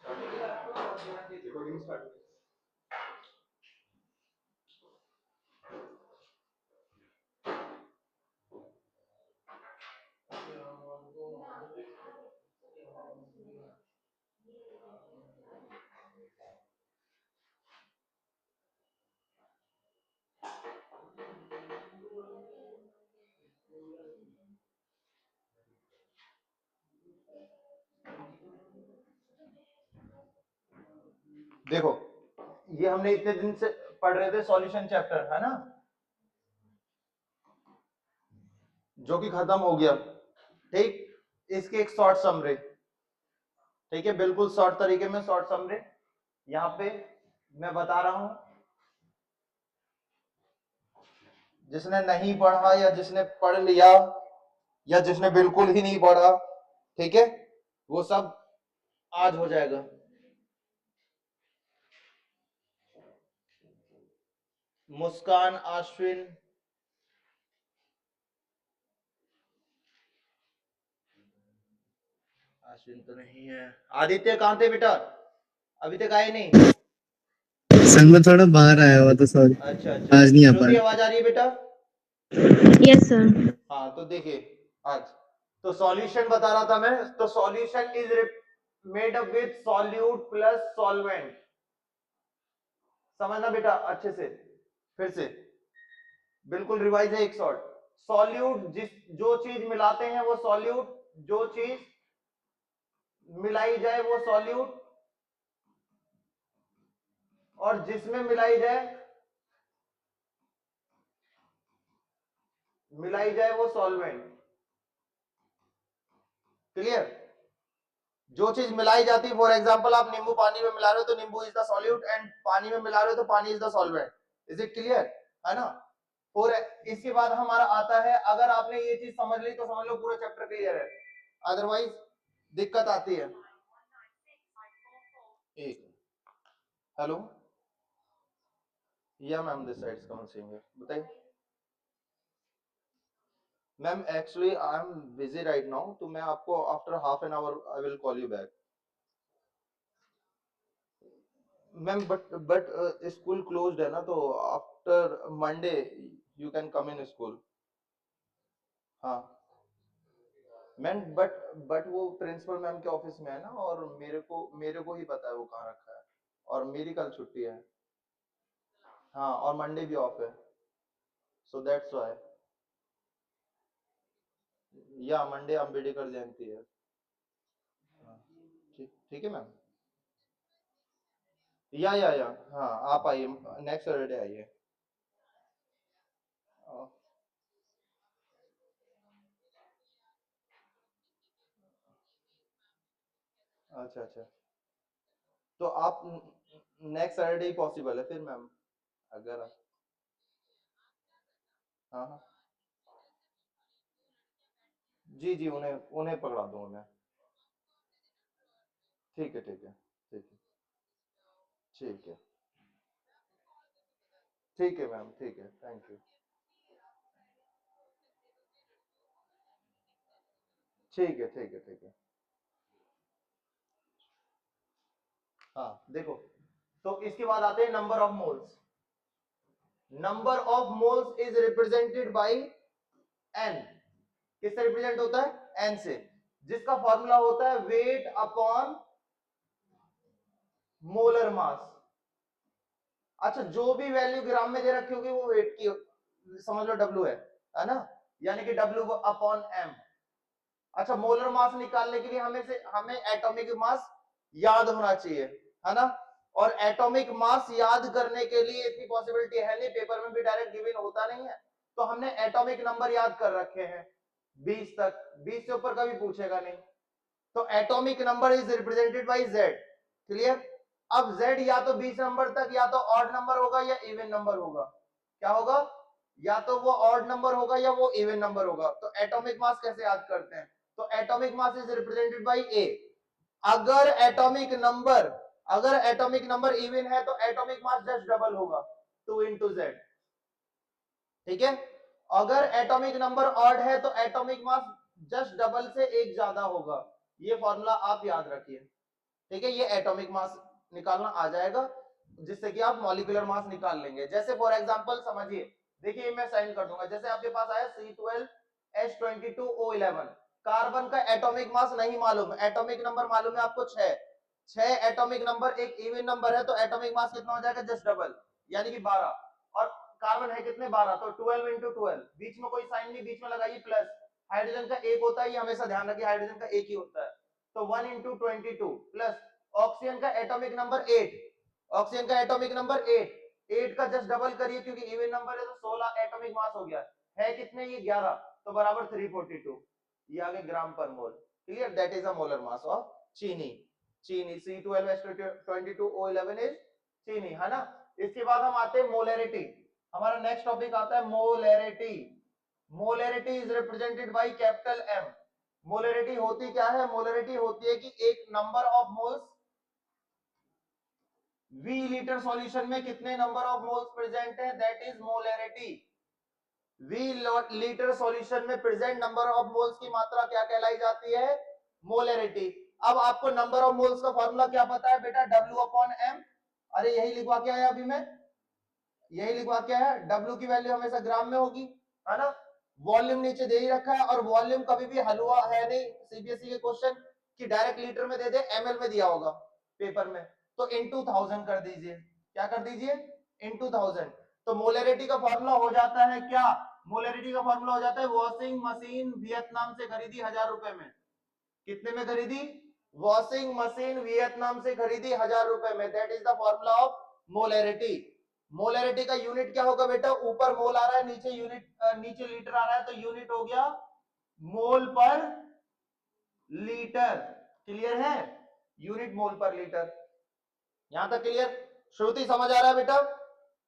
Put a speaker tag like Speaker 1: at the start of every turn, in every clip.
Speaker 1: Recording start. देखो, ये हमने इतने दिन से पढ़ रहे थे सॉल्यूशन चैप्टर, है ना, जो कि खत्म हो गया। ठीक, इसकी एक शॉर्ट समरी, ठीक है, बिल्कुल शॉर्ट तरीके में शॉर्ट समरी यहां पे मैं बता रहा हूं। जिसने नहीं पढ़ा या जिसने पढ़ लिया या जिसने बिल्कुल ही नहीं पढ़ा, ठीक है, वो सब आज हो जाएगा। मुस्कान, अश्विन, अश्विन तो नहीं है। आदित्य कहां थे बेटा? अभी तक आए नहीं।
Speaker 2: संग में थोड़ा बाहर आया हुआ तो सॉरी।
Speaker 1: अच्छा अच्छा,
Speaker 2: आज नहीं आ
Speaker 1: श्रुति
Speaker 2: पाया।
Speaker 1: आवाज आ रही है बेटा?
Speaker 3: Yes sir.
Speaker 1: हाँ, तो देखिए आज तो सॉल्यूशन बता रहा था मैं। तो solution is made up with solute plus solvent. समझना बेटा अच्छे से, फिर से बिल्कुल रिवाइज है एक शॉर्ट। सॉल्यूट जो चीज मिलाते हैं वो सॉल्यूट, जो चीज मिलाई जाए वो सॉल्यूट, और जिसमें मिलाई जाए वो सॉल्वेंट। क्लियर? जो चीज मिलाई जाती है, फॉर एग्जांपल आप नींबू पानी में मिला रहे हो तो नींबू इज द सॉल्यूट, एंड पानी में मिला रहे हो तो पानी is the solvent. Is it clear? है ना? और इसके बाद हमारा आता है, अगर आपने ये चीज समझ ली तो समझ लो पूरा चैप्टर क्लियर है, अदरवाइज दिक्कत आती है। एक हेलो, या मैम दिस साइड काउंसलिंग है, बताइए ma'am. Actually I am busy right now, तो मैं आपको after half an hour I will call you back ma'am. But school closed है ना, तो after Monday you can come in school. हाँ ma'am, but वो प्रिंसिपल मैम के office में है ना, और मेरे को ही पता है वो कहाँ रखा है, और मेरी कल छुट्टी है। हाँ, और मंडे भी ऑफ है, सो दैट्स व्हाई। या मंडे अम्बेडकर जयंती है। हाँ, ठीक ठीक है मैम। या हाँ, आप आइए नेक्स्ट सैटरडे आइए। अच्छा अच्छा, तो आप नेक्स्ट सैटरडे ही पॉसिबल है फिर मैम, अगर हाँ हाँ, जी जी, उन्हें उन्हें पकड़ा दूंगा मैं। ठीक है ठीक है ठीक है ठीक है ठीक है मैम, ठीक है, थैंक यू। ठीक है ठीक है ठीक है। हाँ देखो, तो इसके बाद आते हैं number of moles. Number of moles is represented by N. किससे रिप्रेजेंट होता है? एन से, जिसका फॉर्मूला होता है वेट अपॉन मोलर मास। अच्छा, जो भी वैल्यू ग्राम में दे रखी होगी वो वेट की समझ लो डब्ल्यू है ना, यानी कि डब्ल्यू अपॉन एम। अच्छा, मोलर मास निकालने के लिए हमें एटॉमिक मास याद होना चाहिए, है ना, और एटॉमिक मास याद करने के लिए इतनी पॉसिबिलिटी है नहीं, पेपर में भी डायरेक्ट गिवन होता नहीं है, तो हमने एटॉमिक नंबर याद कर रखे हैं 20 तक, 20 से ऊपर कभी पूछेगा नहीं। तो atomic number is represented bye Z. Clear? अब जेड या तो 20 नंबर तक या तो ऑड नंबर होगा या इवन नंबर होगा। क्या होगा? या तो वो ऑड नंबर होगा या वो इवन नंबर होगा। तो एटॉमिक मास कैसे याद करते हैं? तो atomic mass is represented by A. अगर एटॉमिक नंबर इवन है तो एटॉमिक मास जस्ट डबल होगा, 2 into z। ठीक है? अगर एटॉमिक नंबर ऑड है तो एटॉमिक मास जस्ट डबल से एक ज्यादा होगा। ये फॉर्मूला आप याद रखिए। ठीक है, ये एटॉमिक मास निकालना आ जाएगा, जिससे कि आप मॉलिक्यूलर मास निकाल लेंगे। जैसे फॉर एग्जांपल समझिए, देखिए मैं साइन कर दूंगा, जैसे आपके पास आया C12H22O11, कार्बन का एटॉमिक मास नहीं मालूम, एटॉमिक नंबर मालूम है आपको 6, 6 एटॉमिक नंबर एक इवन नंबर है, तो एटॉमिक मास कितना हो जाएगा, जस्ट डबल, यानी कि 12, और कार्बन है कितने 12, तो 12 इंटू 12, बीच में कोई साइन नहीं, बीच में लगाइए प्लस, हाइड्रोजन का एक होता है, ये हमेशा ध्यान रखिए, हाइड्रोजन का एक ही होता है, तो 1 इंटू 22 प्लस ऑक्सीजन का एटॉमिक नंबर 8, ऑक्सीजन का एटॉमिक नंबर 8, 8 का जस्ट डबल करिए क्योंकि इवन नंबर है, तो 16 एटॉमिक मास हो गया है कितने, ये 11, तो बराबर 342, ये आ गए gram per mole. Clear, that is a molar mass of chini. चीनी C12H22O11 इज चीनी, है ना। इसके बाद हम आते हैं मोलैरिटी, हमारा नेक्स्ट टॉपिक आता है molarity. Molarity is represented by capital M। Molarity होती क्या है, मोलैरिटी होती है कि एक number of moles V litre solution में कितने नंबर ऑफ मोल्स प्रेजेंट है, that is molarity. V litre solution में प्रेजेंट नंबर ऑफ मोल्स की मात्रा क्या कहलाई जाती है, मोलैरिटी। अब आपको नंबर ऑफ मोल्स का फॉर्मूला क्या पता है बेटा, W/M। अरे यही लिखवा के आया अभी मैं, यही लिखवा के आया, W की वैल्यू हमेशा ग्राम में होगी, है ना। वॉल्यूम नीचे दे ही रखा है, और वॉल्यूम कभी भी हलवा है नहीं सीबीएसई के क्वेश्चन कि डायरेक्ट लीटर में दे दे, ml में दिया होगा पेपर में, तो इनटू 1000 कर दीजिए, क्या कर दीजिए, इनटू 1000। तो मोलैरिटी का फॉर्मूला हो जाता है क्या, मोलैरिटी का फॉर्मूला हो जाता है, वॉशिंग मशीन वियतनाम से खरीदी 1000 रुपए में, कितने में खरीदी, वॉशिंग मशीन वियतनाम से खरीदी 1000 रुपए में, that is the formula of molarity. Molarity का यूनिट क्या होगा बेटा, ऊपर मोल आ रहा है, नीचे यूनिट, नीचे लीटर आ रहा है, तो यूनिट हो गया मोल पर लीटर। क्लियर है, यूनिट मोल पर लीटर, यहां तक क्लियर। श्रुति समझ आ रहा है बेटा,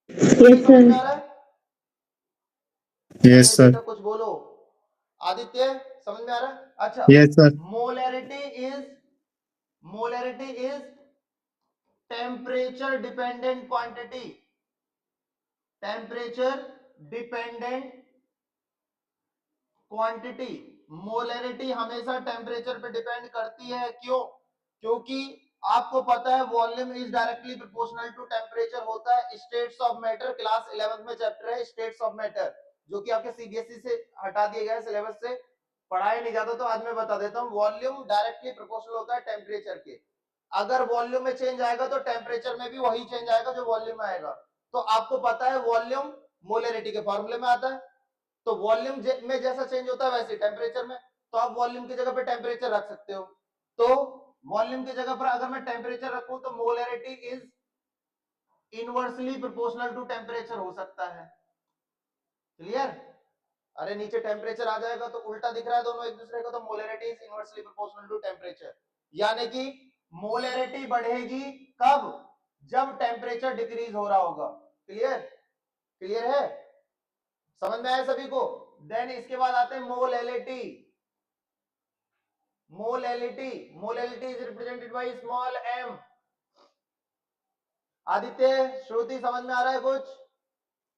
Speaker 1: श्रुति
Speaker 3: Yes,
Speaker 1: समझ में आ
Speaker 3: sir.
Speaker 1: रहा है,
Speaker 2: यस
Speaker 1: अरे
Speaker 2: सर।
Speaker 1: बेटा कुछ बोलो, आदित्य समझ में आ रहा है। अच्छा,
Speaker 2: yes sir.
Speaker 1: Molarity is temperature dependent quantity, temperature dependent quantity. Molarity हमेशा टेम्परेचर पे डिपेंड करती है, क्यों, क्योंकि आपको पता है volume is directly proportional to temperature होता है। States of matter class 11th में चैप्टर है स्टेट्स ऑफ मैटर, जो कि आपके सीबीएसई से हटा दिए गए सिलेबस से, पढ़ाया नहीं जाता, तो आज मैं बता देता हूं, वॉल्यूम डायरेक्टली प्रोपोर्शनल होता है टेम्परेचर के, अगर वॉल्यूम में चेंज आएगा तो टेम्परेचर में भी वही चेंज आएगा जो वॉल्यूम में आएगा। तो आपको पता है वॉल्यूम मोलैरिटी के फॉर्मूले में आता है, तो वॉल्यूम में जैसा चेंज होता है वैसे टेम्परेचर में, तो आप वॉल्यूम की जगह पे टेम्परेचर रख सकते हो। तो वॉल्यूम की जगह पर अगर मैं टेम्परेचर रखूं तो molarity is inversely proportional to temperature हो सकता है। क्लियर, अरे नीचे टेम्परेचर आ जाएगा तो उल्टा दिख रहा है दोनों एक दूसरे का, तो molarity is inversely proportional to temperature, यानी कि मोलैरिटी बढ़ेगी कब, जब टेम्परेचर डिक्रीज हो रहा होगा। क्लियर, क्लियर है, समझ में आया सभी को। देन इसके बाद आते हैं molality. Molality, molality is represented by small m। Aditya Shruti समझ में आ रहा है कुछ,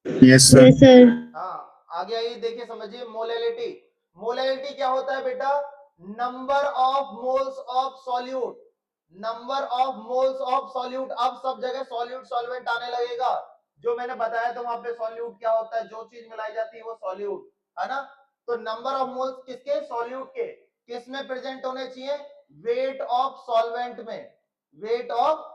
Speaker 2: यस सर।
Speaker 3: Yes, sir.
Speaker 1: हाँ आगे आइए देखिए समझिए मोलैलिटी। मोलैलिटी क्या होता है बेटा, number of moles of solute, number of moles of solute. अब सब जगह सॉल्यूट सॉल्वेंट आने लगेगा, जो मैंने बताया था वहां पे सॉल्यूट क्या होता है, जो चीज मिलाई जाती है वो सॉल्यूट, है ना। तो नंबर ऑफ मोल्स किसके, सॉल्यूट के, किस में प्रेजेंट होने चाहिए, वेट ऑफ सॉल्वेंट में, वेट ऑफ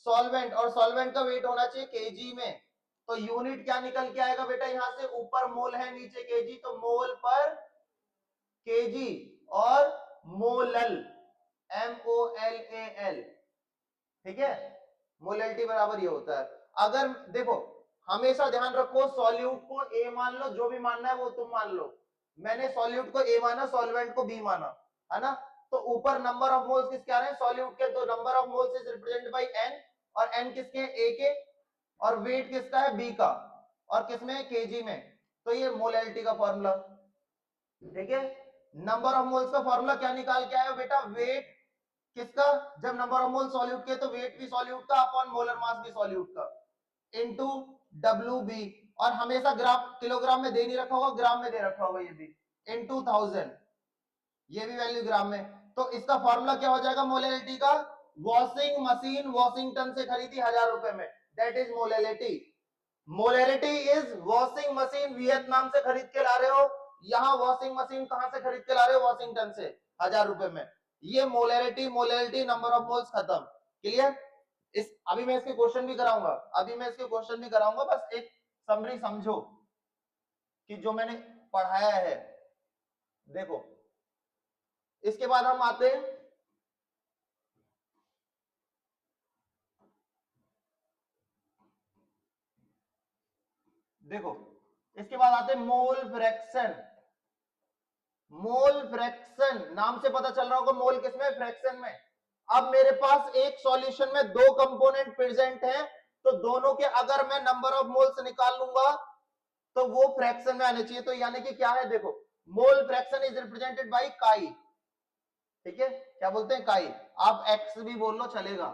Speaker 1: सॉल्वेंट, और सॉल्वेंट का वेट होना चाहिए केजी में। तो यूनिट क्या निकल के आएगा बेटा, यहां से ऊपर मोल है नीचे केजी, तो मोल पर केजी, और मोलल MOLAL, ठीक है, मोलैलिटी बराबर ये होता है। अगर देखो हमेशा ध्यान रखो, सॉल्यूट को ए मान लो, जो भी मानना है वो तुम मान लो, मैंने सॉल्यूट को ए माना, सॉल्वेंट को बी माना, है ना। तो ऊपर नंबर ऑफ मोल्स किसके आ रहे हैं, सॉल्यूट के, तो number of moles is represented bye n, और n किसके, ए के, और वेट किसका है, बी का, और किसमें, केजी में। तो ये मोलैलिटी का फॉर्मूला, ठीक है। नंबर ऑफ मोल्स का फॉर्मूला क्या निकाल के आए हो बेटा, वेट किसका, जब नंबर ऑफ मोल सॉल्यूट के, तो वेट भी सॉल्यूट का अपॉन मोलर मास भी सॉल्यूट का, इनटू WB, और हमेशा ग्राम किलोग्राम में दे नहीं रखा होगा, ग्राम में दे रखा होगा, ये भी इनटू 1000, ये भी वैल्यू ग्राम में। तो इसका फॉर्मूला क्या हो जाएगा मोलैलिटी का, वॉशिंग मशीन वॉशिंगटन से खरीदी 1000 रुपए में, that is molality. Molality is washing machine Vietnam से खरीद के ला रहे हो, यहाँ वॉशिंग मशीन कहां से खरीद के ला रहे हो, वॉशिंगटन से, 1000 रुपए में। ये molality, molality, number of moles, खत्म। क्लियर? इस अभी मैं इसके क्वेश्चन भी कराऊंगा, बस एक समरी समझो कि जो मैंने पढ़ाया है। देखो इसके बाद हम आते हैं देखो इसके बाद आते हैं मोल फ्रैक्शन। मोल फ्रैक्शन नाम से पता चल रहा होगा मोल किसमें, फ्रैक्शन में। अब मेरे पास एक सॉल्यूशन में दो कंपोनेंट प्रेजेंट हैं, तो दोनों के अगर मैं नंबर ऑफ मोल्स निकाल लूंगा तो वो फ्रैक्शन में आने चाहिए। तो यानी कि क्या है, देखो मोल फ्रैक्शन इज रिप्रेजेंटेड बाय काई। ठीक है, क्या बोलते हैं, काई। आप एक्स भी बोल लो चलेगा।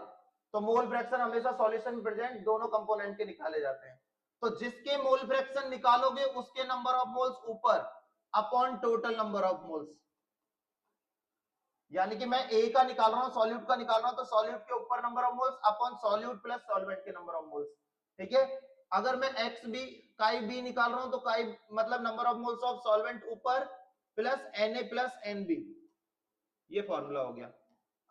Speaker 1: तो मोल फ्रैक्शन हमेशा सॉल्यूशन में प्रेजेंट दोनों कंपोनेंट के निकाले जाते हैं। तो जिसके मोल फ्रैक्शन निकालोगे उसके नंबर ऑफ मोल्स ऊपर upon total number of moles. यानी कि मैं ए का निकाल रहा हूं, सॉल्यूट का निकाल रहा हूं, तो सॉल्यूट के ऊपर number of moles upon solute plus solvent के नंबर ऑफ मोल्स। ठीक है, अगर मैं एक्स बी काई बी निकाल रहा हूं तो काई मतलब number of moles of solvent ऊपर प्लस Na प्लस Nb। ये फॉर्मूला हो गया।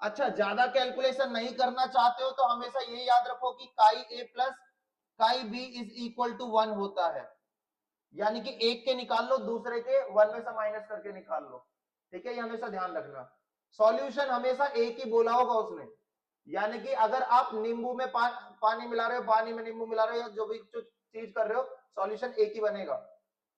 Speaker 1: अच्छा, ज्यादा कैलकुलेशन नहीं करना चाहते हो तो हमेशा ये याद रखो कि chi A plus chi B is equal to 1 होता है। यानी कि एक के निकाल लो, दूसरे के 1 में से माइनस करके निकाल लो। ठीक है, ये हमेशा ध्यान रखना। सॉल्यूशन हमेशा एक ही बोला होगा उसने। यानी कि अगर आप नींबू में पानी मिला रहे हो, पानी में नींबू मिला रहे हो, जो भी चीज कर रहे हो, सॉल्यूशन एक ही बनेगा।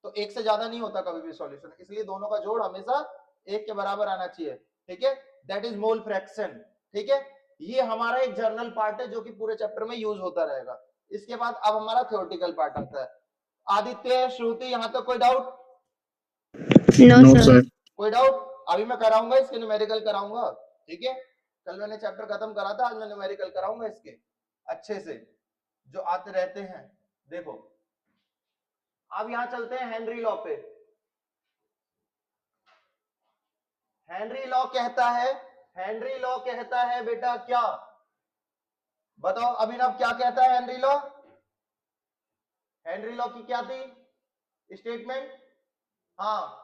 Speaker 1: तो एक से ज्यादा नहीं होता कभी भी सॉल्यूशन, इसलिए दोनों का जोड़ हमेशा एक के बराबर आना चाहिए। ठीक है, दैट इज मोल फ्रैक्शन। ठीक है, ये हमारा एक जर्नल पार्ट है जो कि पूरे चैप्टर में यूज होता रहेगा। इसके बाद अब हमारा थ्योरेटिकल पार्ट आता है। आदित्य, श्रुति, यहां तक कोई doubt?
Speaker 3: No,
Speaker 2: No,
Speaker 3: sir.
Speaker 2: sir.
Speaker 1: कोई डाउट? अभी मैं कराऊंगा इसके न्यूमेरिकल कराऊंगा। ठीक है, कल मैंने चैप्टर खत्म करा था, आज मैं न्यूमेरिकल कराऊंगा इसके अच्छे से, जो आते रहते हैं। देखो अब यहां चलते हैं हेनरी लॉ पे। हेनरी लॉ कहता है, हेनरी लॉ कहता है बेटा क्या, बताओ अभिनव, क्या कहता है हेनरी लॉ? हेनरी लॉ की क्या थी स्टेटमेंट? हाँ,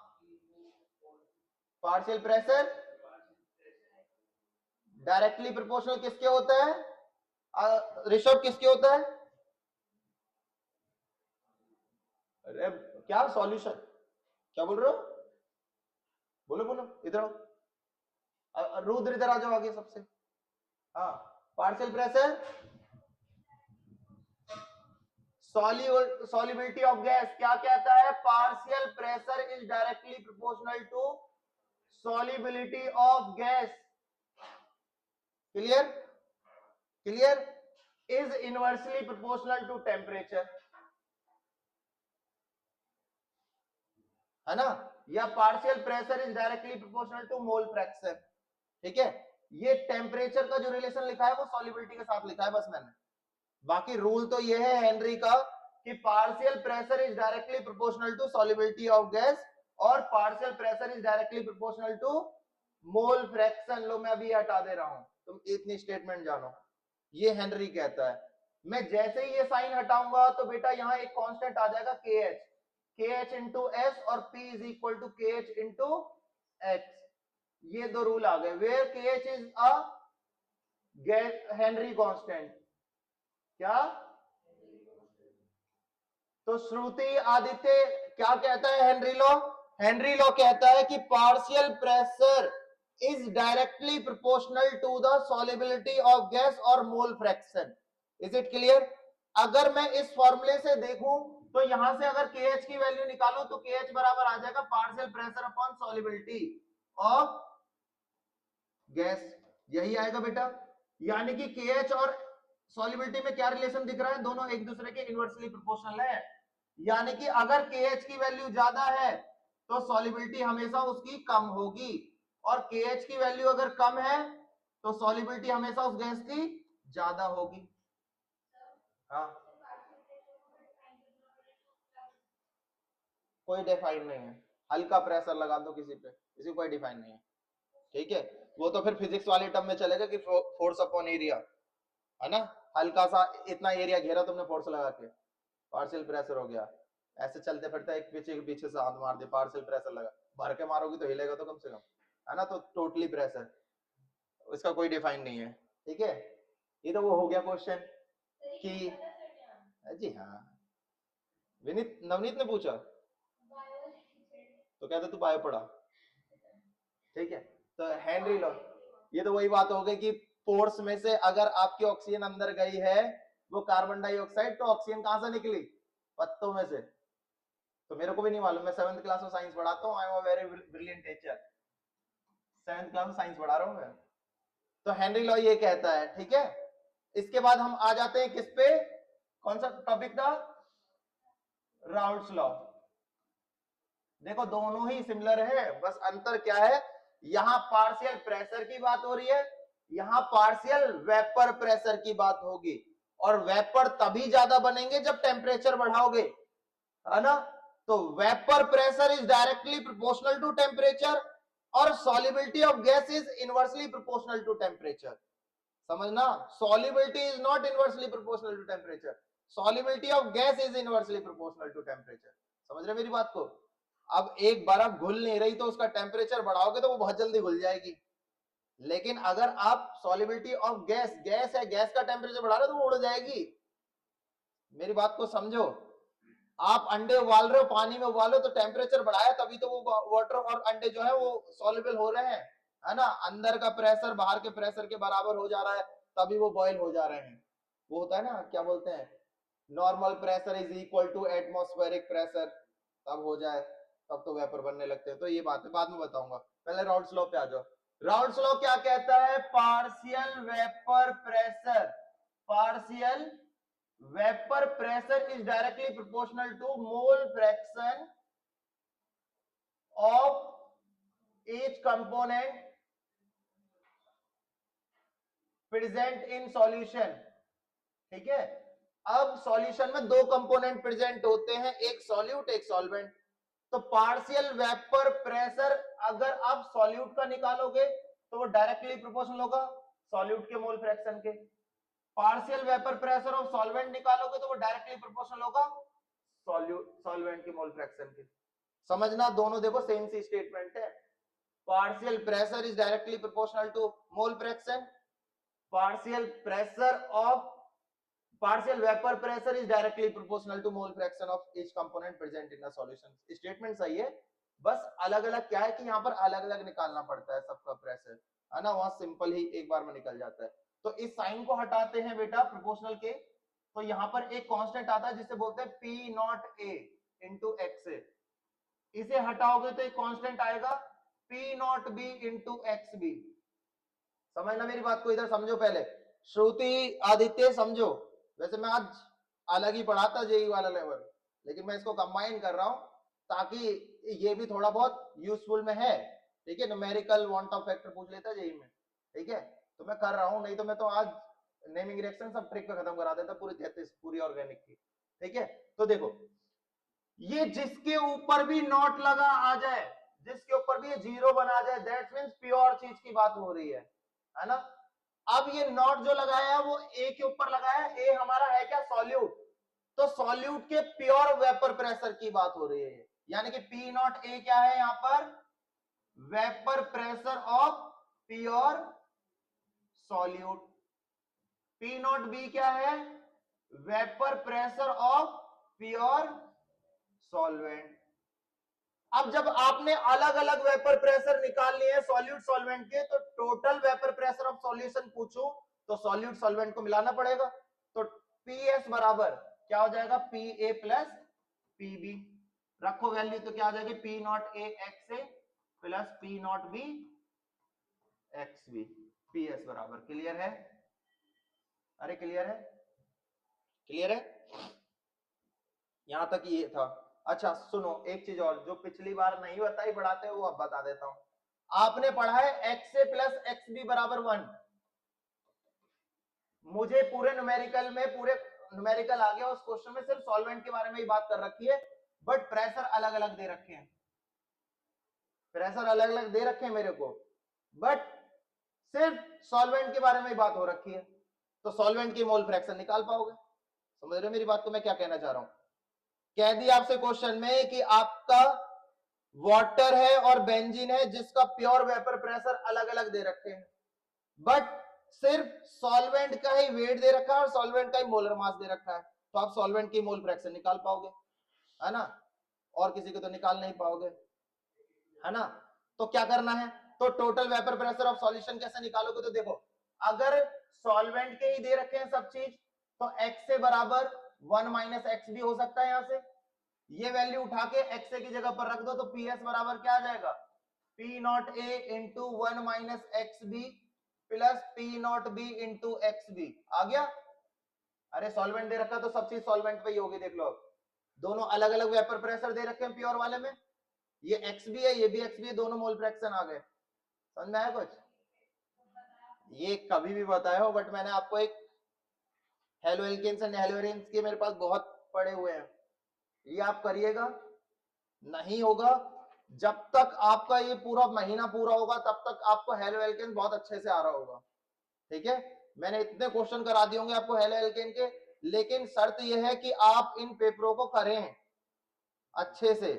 Speaker 1: पार्शियल प्रेशर डायरेक्टली प्रोपोर्शनल किसके होता है, ऋषभ किसके होता है? अरे क्या सॉल्यूशन, क्या बोल रहे हो, बोलो बोलो, इधर आओ, रुद्र इधर आ जाओ आगे सबसे। हाँ, partial pressure solubility of gas, क्या कहता है, partial pressure is directly proportional to solubility of gas. Clear? Clear? Is inversely proportional to temperature, है ना, या partial pressure is directly proportional to mole fraction. ठीक है, ये टेम्परेचर का जो रिलेशन लिखा है वो सॉल्युबिलिटी के साथ लिखा है बस मैंने। बाकी रूल तो ये है हेनरी का कि partial pressure is directly proportional to solubility of gas और partial pressure is directly proportional to mole fraction. लो मैं अभी हटा दे रहा हूं, तुम इतनी स्टेटमेंट जानो, ये हेनरी कहता है। मैं जैसे ही ये साइन हटाऊंगा तो बेटा यहां एक कांस्टेंट आ जाएगा के एच इंटू एस और पी इज इक्वल टू के एच इंटू एच। ये दो रूल आ गए, वेयर के H is a Henry constant. क्या? तो श्रुति, आदित्य, क्या कहता है हेनरी लॉ? हेनरी लॉ कहता है कि partial pressure is directly proportional to the solubility of gas और mole fraction. Is it clear? अगर मैं इस फॉर्मूले से देखूं तो यहां से अगर KH की वैल्यू निकालूं तो KH बराबर आ जाएगा partial pressure upon solubility of gas, यही आएगा बेटा। यानी कि KH और सॉल्युबिलिटी में क्या रिलेशन दिख रहा है, दोनों एक दूसरे के इनवर्सली प्रोपोर्शनल है। यानी कि अगर KH की वैल्यू ज्यादा है तो सॉल्युबिलिटी हमेशा उसकी कम होगी, और KH की वैल्यू अगर कम है तो सॉल्युबिलिटी हमेशा उस गैस की ज्यादा होगी। हाँ, कोई डिफाइन नहीं है, हल्का प्रेशर लगा दो किसी पे, किसी कोई डिफाइन नहीं है। ठीक है, वो तो फिर फिजिक्स वाले टर्म में चलेगा कि फोर्स अपॉन एरिया, है ना, हल्का सा इतना एरिया घेरा तुमने फोर्स लगा के, पार्शियल प्रेशर हो गया। ऐसे चलते फिरते एक पीछे के पीछे से हाथ मार दे, पार्शियल प्रेशर लगा, भर के मारोगी तो हिलेगा तो कम से कम, है ना, तो टोटली प्रेशर, इसका कोई डिफाइन नहीं है, ठीक है। ये तो वो हो गया क्वेश्चन कि जी हाँ, विनीत नवनीत ने पूछा तो कहते तू बायो पढ़ा, ठीक है। तो हेनरी लॉ, ये तो वही बात हो गई कि फोर्स में से अगर आपकी ऑक्सीजन अंदर गई है, वो कार्बन डाइऑक्साइड, तो ऑक्सीजन कहां से निकली, पत्तों में से। तो मेरे को भी नहीं मालूम, मैं 7th क्लास में साइंस पढ़ाता हूँ, I am a very brilliant teacher, 7th class में साइंस पढ़ा रहा हूँ मैं। तो हेनरी लॉ ये कहता है, ठीक है। इसके बाद हम आ जाते हैं किस पे, कौन सा टॉपिक था, राउल्ट्स लॉ। देखो दोनों ही सिमिलर है, बस अंतर क्या है, यहां पार्शियल प्रेशर की बात हो रही है, यहां पार्शियल वेपर प्रेशर की बात होगी। और वेपर तभी ज्यादा बनेंगे जब टेम्परेचर बढ़ाओगे, है ना। तो vapour pressure is directly proportional to temperature और solubility of gas is inversely proportional to temperature. समझना, solubility is not inversely proportional to temperature, solubility of gas is inversely proportional to temperature. समझ रहे मेरी बात को। अब एक बर्फ घुल नहीं रही तो उसका टेम्परेचर बढ़ाओगे तो वो बहुत जल्दी घुल जाएगी, लेकिन अगर आप सॉल्युबिलिटी ऑफ गैस, गैस है, गैस का टेम्परेचर बढ़ा रहे हो तो वो उड़ जाएगी। मेरी बात को समझो, आप अंडे उबाल रहे हो, पानी में उबालो तो टेम्परेचर बढ़ाया तभी तो वो वाटर और अंडे जो है वो सॉल्युबल हो रहे हैं, है ना। अंदर का प्रेशर बाहर के प्रेशर के बराबर हो जा रहा है तभी वो बॉयल हो जा रहे हैं। वो होता है ना, क्या बोलते हैं, normal pressure is equal to atmospheric pressure, तब हो जाए तब तो वेपर बनने लगते हैं। तो ये बात है, बाद में बताऊंगा, पहले राउल्ट्स लॉ पे आ जाओ। राउल्ट्स लॉ क्या कहता है, partial vapour pressure, partial vapour pressure is directly proportional to mole fraction of each component present in solution, ठीक है। अब सॉल्यूशन में दो कंपोनेंट प्रेजेंट होते हैं, एक सॉल्यूट एक सॉल्वेंट। तो पार्शियल वेपर प्रेशर अगर आप सॉल्यूट का निकालोगे तो वो डायरेक्टली प्रोपोर्शनल होगा सॉल्यूट के मोल फ्रैक्शन के। Partial vapour pressure of solvent निकालोगे तो वो डायरेक्टली प्रोपोर्शनल होगा सॉल्वेंट के मोल फ्रैक्शन के। समझना, दोनों देखो सेम सी स्टेटमेंट है। Partial pressure is directly proportional to mole fraction, partial pressure of partial vapor pressure is directly proportional to mole fraction of each component present in a solution। Statement सही है, बस अलग अलग क्या है कि यहाँ पर अलग अलग निकालना पड़ता है सबका प्रेशर, है ना। वहां सिंपल ही एक बार में निकल जाता है। तो इस साइन को हटाते हैं बेटा प्रोपोर्शनल के, तो यहाँ पर एक कांस्टेंट आता है जिसे बोलते हैं P naught A into X A. इसे हटाओगे तो एक कांस्टेंट आएगा P naught B into X B. समझना मेरी बात को, इधर समझो पहले, श्रुति आदित्य समझो। वैसे मैं आज अलग ही पढ़ाता जेई वाला लेवल, लेकिन मैं इसको कंबाइन कर रहा हूं ताकि ये भी थोड़ा बहुत यूजफुल में है, ठीक है। न्यूमेरिकल वांट ऑफ फैक्टर पूछ लेता जेई में, ठीक है, तो मैं कर रहा हूं, नहीं तो मैं तो आज नेमिंग रिएक्शन सब ट्रिक पे खत्म करा देता पूरी 33 पूरी ऑर्गेनिक की, ठीक है। तो देखो, ये जिसके ऊपर भी नॉट लगा आ जाए, जिसके ऊपर भी ये जीरो बना जाए, दैट मींस प्योर चीज की बात हो रही है ना। अब ये नॉट जो लगाया है वो ए के ऊपर लगाया है, ए हमारा है क्या, सॉल्यूट। तो सॉल्यूट के प्योर वेपर प्रेशर की बात हो रही है, यानी कि पी नॉट ए क्या है यहां पर, vapour pressure of pure solute. P naught B क्या है, vapour pressure of pure solvent. अब जब आपने अलग अलग वेपर प्रेशर निकाल लिए सॉल्यूट सॉल्वेंट के, तो total vapour pressure of solution पूछूं तो सॉल्यूट सॉल्वेंट को मिलाना पड़ेगा। तो पीएस बराबर क्या हो जाएगा, P A plus P B. रखो वैल्यू तो क्या आ जाएगी, P naught A X A plus P naught B X B. PS बराबर, क्लियर है, अरे क्लियर है, क्लियर है, यहां तक ये था। अच्छा सुनो, एक चीज और जो पिछली बार नहीं बताई पढ़ाते वो अब बता देता हूं। आपने पढ़ा है x A plus x B बराबर 1। मुझे पूरे न्यूमेरिकल में, पूरे न्यूमेरिकल आ गया उस क्वेश्चन में, सिर्फ सॉल्वेंट के बारे में ही बात कर रखी है, बट प्रेशर अलग अलग दे रखे हैं, प्रेशर अलग अलग दे रखे हैं मेरे को, बट सिर्फ सॉल्वेंट के बारे में ही बात हो रखी है, तो सॉल्वेंट की मोल फ्रैक्शन निकाल पाओगे। समझ रहे हो मेरी बात को मैं क्या कहना चाह रहा हूं? कह दिया आपसे क्वेश्चन में कि आपका वाटर है और बेंजीन है जिसका प्योर वेपर प्रेशर अलग अलग दे रखे हैं, बट सिर्फ सॉल्वेंट का ही वेट दे रखा है और सॉल्वेंट का ही मोलर मास दे रखा है, तो आप सॉल्वेंट की मोल फ्रैक्शन निकाल पाओगे, है ना? और किसी को तो निकाल नहीं पाओगे, है ना? तो क्या करना है, तो total vapour pressure of solution कैसे निकालोगे? तो देखो, अगर सॉल्वेंट के ही दे रखे हैं सब चीज, तो x से बराबर 1 माइनस एक्स भी हो सकता है। यहां से ये वैल्यू उठा के x की जगह पर रख दो, तो PS बराबर क्या आ जाएगा? P naught A into 1 minus X B plus P naught B into X B. आ गया? अरे सॉल्वेंट दे रखा तो सब चीज सॉल्वेंट पे ही होगी। देख लो, अब दोनों अलग अलग वेपर प्रेशर दे रखे हैं प्योर वाले में, ये एक्स भी है ये भी एक्स भी है, दोनों मोल फ्रैक्शन आ गए। समझ में आया कुछ? ये कभी भी बताया हो, बट मैंने आपको एक हेलो एल्केन्स एंड हेलोरेन्स के मेरे पास बहुत पड़े हुए हैं, ये आप करिएगा। नहीं होगा, जब तक आपका ये पूरा महीना पूरा होगा तब तक आपको हेलो एल्केन बहुत अच्छे से आ रहा होगा। ठीक है, मैंने इतने क्वेश्चन करा दिए होंगे आपको हेलो एल्केन के, लेकिन शर्त यह है कि आप इन पेपरों को करें अच्छे से,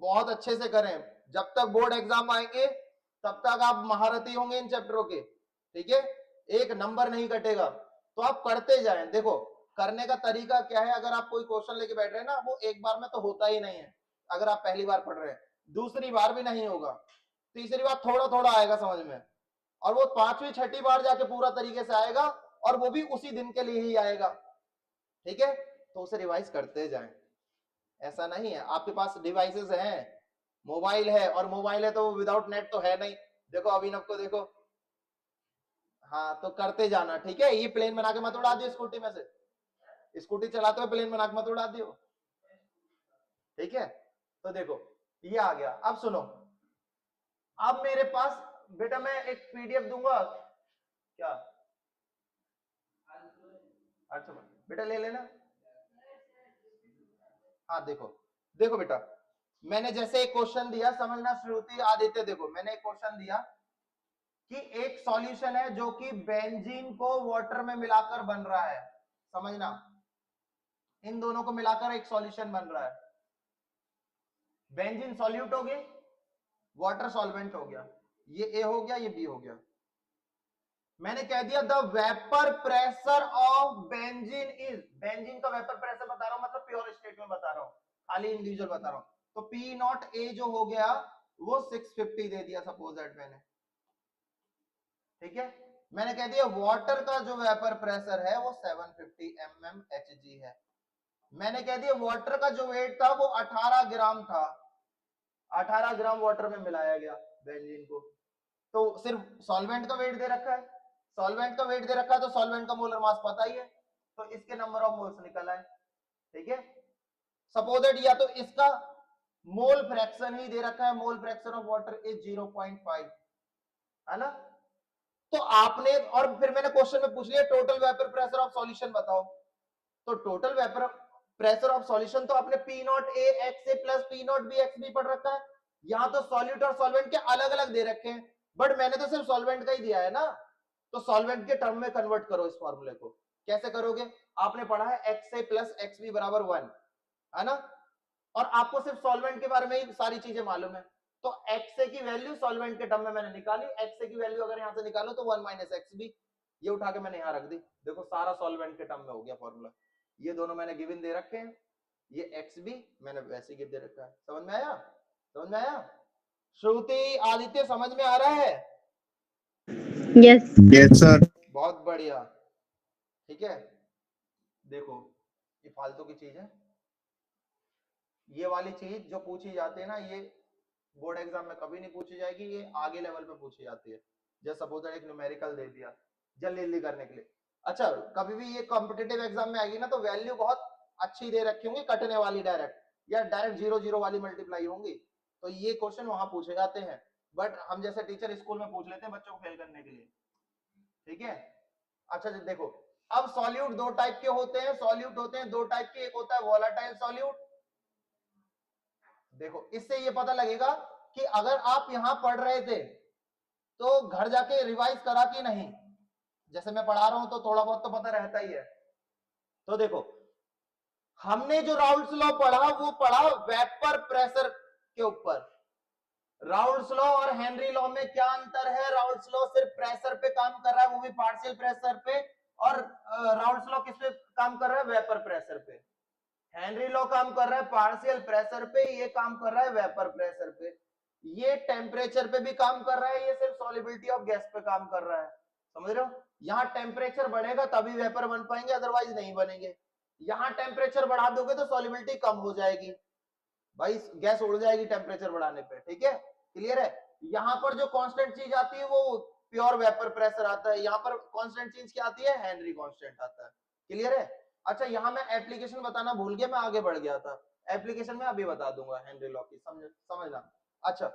Speaker 1: बहुत अच्छे से करें। जब तक बोर्ड एग्जाम आएंगे तब तक आप महारथी होंगे इन चैप्टरों के। ठीक है, एक नंबर नहीं कटेगा, तो आप करते जाएं। देखो, करने का तरीका क्या है, अगर आप कोई क्वेश्चन लेके बैठ रहे हैं ना, वो एक बार में तो होता ही नहीं है। अगर आप पहली बार पढ़ रहे हैं, दूसरी बार भी नहीं होगा, तीसरी बार थोड़ा थोड़ा आएगा समझ में, और वो पांचवी छठी बार जाके पूरा तरीके से आएगा, और वो भी उसी दिन के लिए ही आएगा। ठीक है, तो उसे रिवाइज करते जाएं। ऐसा नहीं है, आपके पास डिवाइसेस हैं, मोबाइल है, और मोबाइल है तो विदाउट नेट तो है नहीं। देखो अभिनव को देखो, हाँ, तो करते जाना। ठीक है, ये प्लेन बना के मत उड़ा दियो स्कूटी में से, स्कूटी चलाते हुए प्लेन बना के मत उड़ा दियो। ठीक है, तो देखो ये आ गया। अब सुनो, अब मेरे पास बेटा मैं एक पीडीएफ दूंगा क्या? अच्छा बेटा ले लेना। हाँ देखो, देखो बेटा, मैंने जैसे एक क्वेश्चन दिया, समझना श्रुति आदित्य, देखो मैंने एक क्वेश्चन दिया कि एक सॉल्यूशन है जो कि बेंजीन को वाटर में मिलाकर बन रहा है। समझना, इन दोनों को मिलाकर एक सॉल्यूशन बन रहा है। बेंजीन सॉल्यूट हो गया, वाटर सॉल्वेंट हो गया, ये ए हो गया, ये बी हो गया। मैंने कह दिया the vapour pressure of benzene is, benzene का वेपर प्रेशर बता रहा हूं, मतलब प्योर स्टेट में बता रहा हूं, खाली इंडिविजुअल बता रहा हूं। तो पी नॉट ए जो हो गया वो 650 दे दिया सपोज दैट मैंने। ठीक है, मैंने कह दिया वाटर का जो वेपर प्रेशर है वो 750 mmHg है। मैंने कह दिया वाटर का जो वेट था वो 18 ग्राम था, 18 ग्राम वाटर में मिलाया गया बेंजीन को। तो सिर्फ सॉल्वेंट का वेट दे रखा है, सॉल्वेंट का वेट दे रखा है, तो सॉल्वेंट का मोलर मास पता ही है, तो इसके नंबर ऑफ मोल्स निकल आए। ठीक है, सपोज दैट या तो इसका मोल फ्रैक्शन ही दे रखा है, मोल फ्रैक्शन ऑफ वाटर इज 0.5, है ना? तो आपने, और फिर मैंने क्वेश्चन में पूछ लिया total vapour pressure of solution बताओ, तो total vapour pressure of solution तो आपने P naught A X A plus P naught B X B पढ़ रखा है। यहां तो सॉल्यूट और सॉल्वेंट के अलग अलग दे रखे हैं, बट मैंने तो सिर्फ सॉल्वेंट का ही दिया है ना, तो सॉल्वेंट के टर्म में कन्वर्ट करो इस फॉर्मूले को। कैसे करोगे? आपने पढ़ा है x A plus x B बराबर 1, है ना? और आपको सिर्फ सॉल्वेंट के बारे में ही सारी चीजें मालूम है, तो एक्स की वैल्यू सॉल्वेंट के टर्म में मैंने निकाली, एक्स की वैल्यू अगर यहां से निकालो तो 1 माइनस एक्स बी, ये उठा के मैंने यहां रख दी। देखो सारा सॉल्वेंट के टर्म में हो गया फॉर्मूला। ये दोनों मैंने गिवन दे रखे हैं, ये एक्स बी मैंने वैसे ही दे रखा है। समझ में आया? समझ में आया? श्रुति आदित्य समझ में आ रहा है?
Speaker 3: Yes.
Speaker 2: Yes, sir.
Speaker 1: बहुत बढ़िया। ठीक है, देखो ये फालतू की चीज है, ये वाली चीज जो पूछी जाती है ना, ये बोर्ड एग्जाम में कभी नहीं पूछी जाएगी, ये आगे लेवल पे पूछी जाती है। जैसे सपोज एक न्यूमेरिकल दे दिया जल्दी जल्दी करने के लिए, अच्छा कभी भी ये कॉम्पिटिटिव एग्जाम में आएगी ना, तो वैल्यू बहुत अच्छी दे रखी होंगी, कटने वाली डायरेक्ट, या डायरेक्ट 0 0 वाली मल्टीप्लाई होंगी, तो ये क्वेश्चन वहां पूछे जाते हैं। बट हम जैसे टीचर स्कूल में पूछ लेते हैं बच्चों को फेल करने के लिए। ठीक है, अच्छा जी देखो, अब सॉल्यूट दो टाइप के होते हैं, सॉल्यूट होते हैं दो टाइप के, एक होता है वोलेटाइल सॉल्यूट। देखो इससे ये पता लगेगा कि अगर आप यहां पढ़ रहे थे तो घर जाके रिवाइज करा कि नहीं? जैसे मैं पढ़ा रहा हूं तो थोड़ा बहुत तो पता रहता ही है। तो देखो, हमने जो राउल्स लॉ पढ़ा वो पढ़ा वेपर प्रेशर के ऊपर। राउल्स लॉ और हेनरी लॉ में क्या अंतर है? राउल्स लॉ सिर्फ प्रेशर पे काम कर रहा है, वो भी पार्शियल प्रेशर पे, और राउल्स लॉ किस पे काम कर रहा है? वेपर प्रेशर पे। हेनरी लॉ काम कर रहा है पार्शियल प्रेशर पे, ये काम कर रहा है वेपर प्रेशर पे। ये टेम्परेचर पे भी काम कर रहा है, ये सिर्फ सॉल्युबिलिटी ऑफ गैस पे काम कर रहा है। समझ रहे हो? यहाँ टेम्परेचर बढ़ेगा तभी वेपर बन पाएंगे, अदरवाइज नहीं बनेंगे। यहाँ टेम्परेचर बढ़ा दोगे तो सॉल्युबिलिटी कम हो जाएगी भाई, गैस उड़ जाएगी टेम्परेचर बढ़ाने पे। ठीक है, क्लियर है? यहाँ पर जो कांस्टेंट चीज आती है वो प्योर वेपर प्रेशर आता है, यहाँ पर कांस्टेंट चीज क्या आती है? हेनरी कांस्टेंट आता है। क्लियर है? अच्छा, यहाँ मैं एप्लीकेशन बताना भूल गया, मैं आगे बढ़ गया था। एप्लीकेशन में अभी बता दूंगा हेनरी लॉ की, समझना। अच्छा,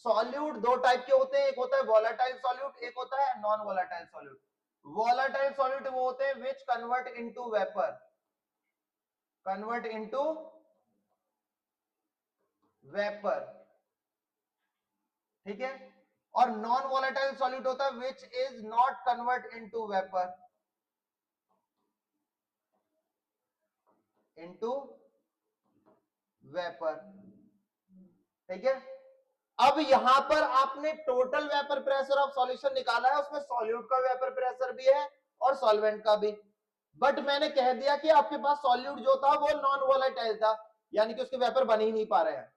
Speaker 1: सॉल्यूट दो टाइप के होते हैं, एक होता है वोलेटाइल सॉल्यूट, एक होता है non volatile solute. Volatile solute वो होते हैं which convert into vapour, convert into vapour. ठीक है? और नॉन वोलेटाइल सॉल्यूट होता है which is not convert into vapour, into vapour. ठीक है? अब यहां पर आपने total vapour pressure of solution निकाला है, उसमें सॉल्यूट का वेपर प्रेशर भी है और सॉल्वेंट का भी। बट मैंने कह दिया कि आपके पास सॉल्यूट जो था वो नॉन वोलेटाइल था, यानी कि उसके वेपर बन ही नहीं पा रहे हैं।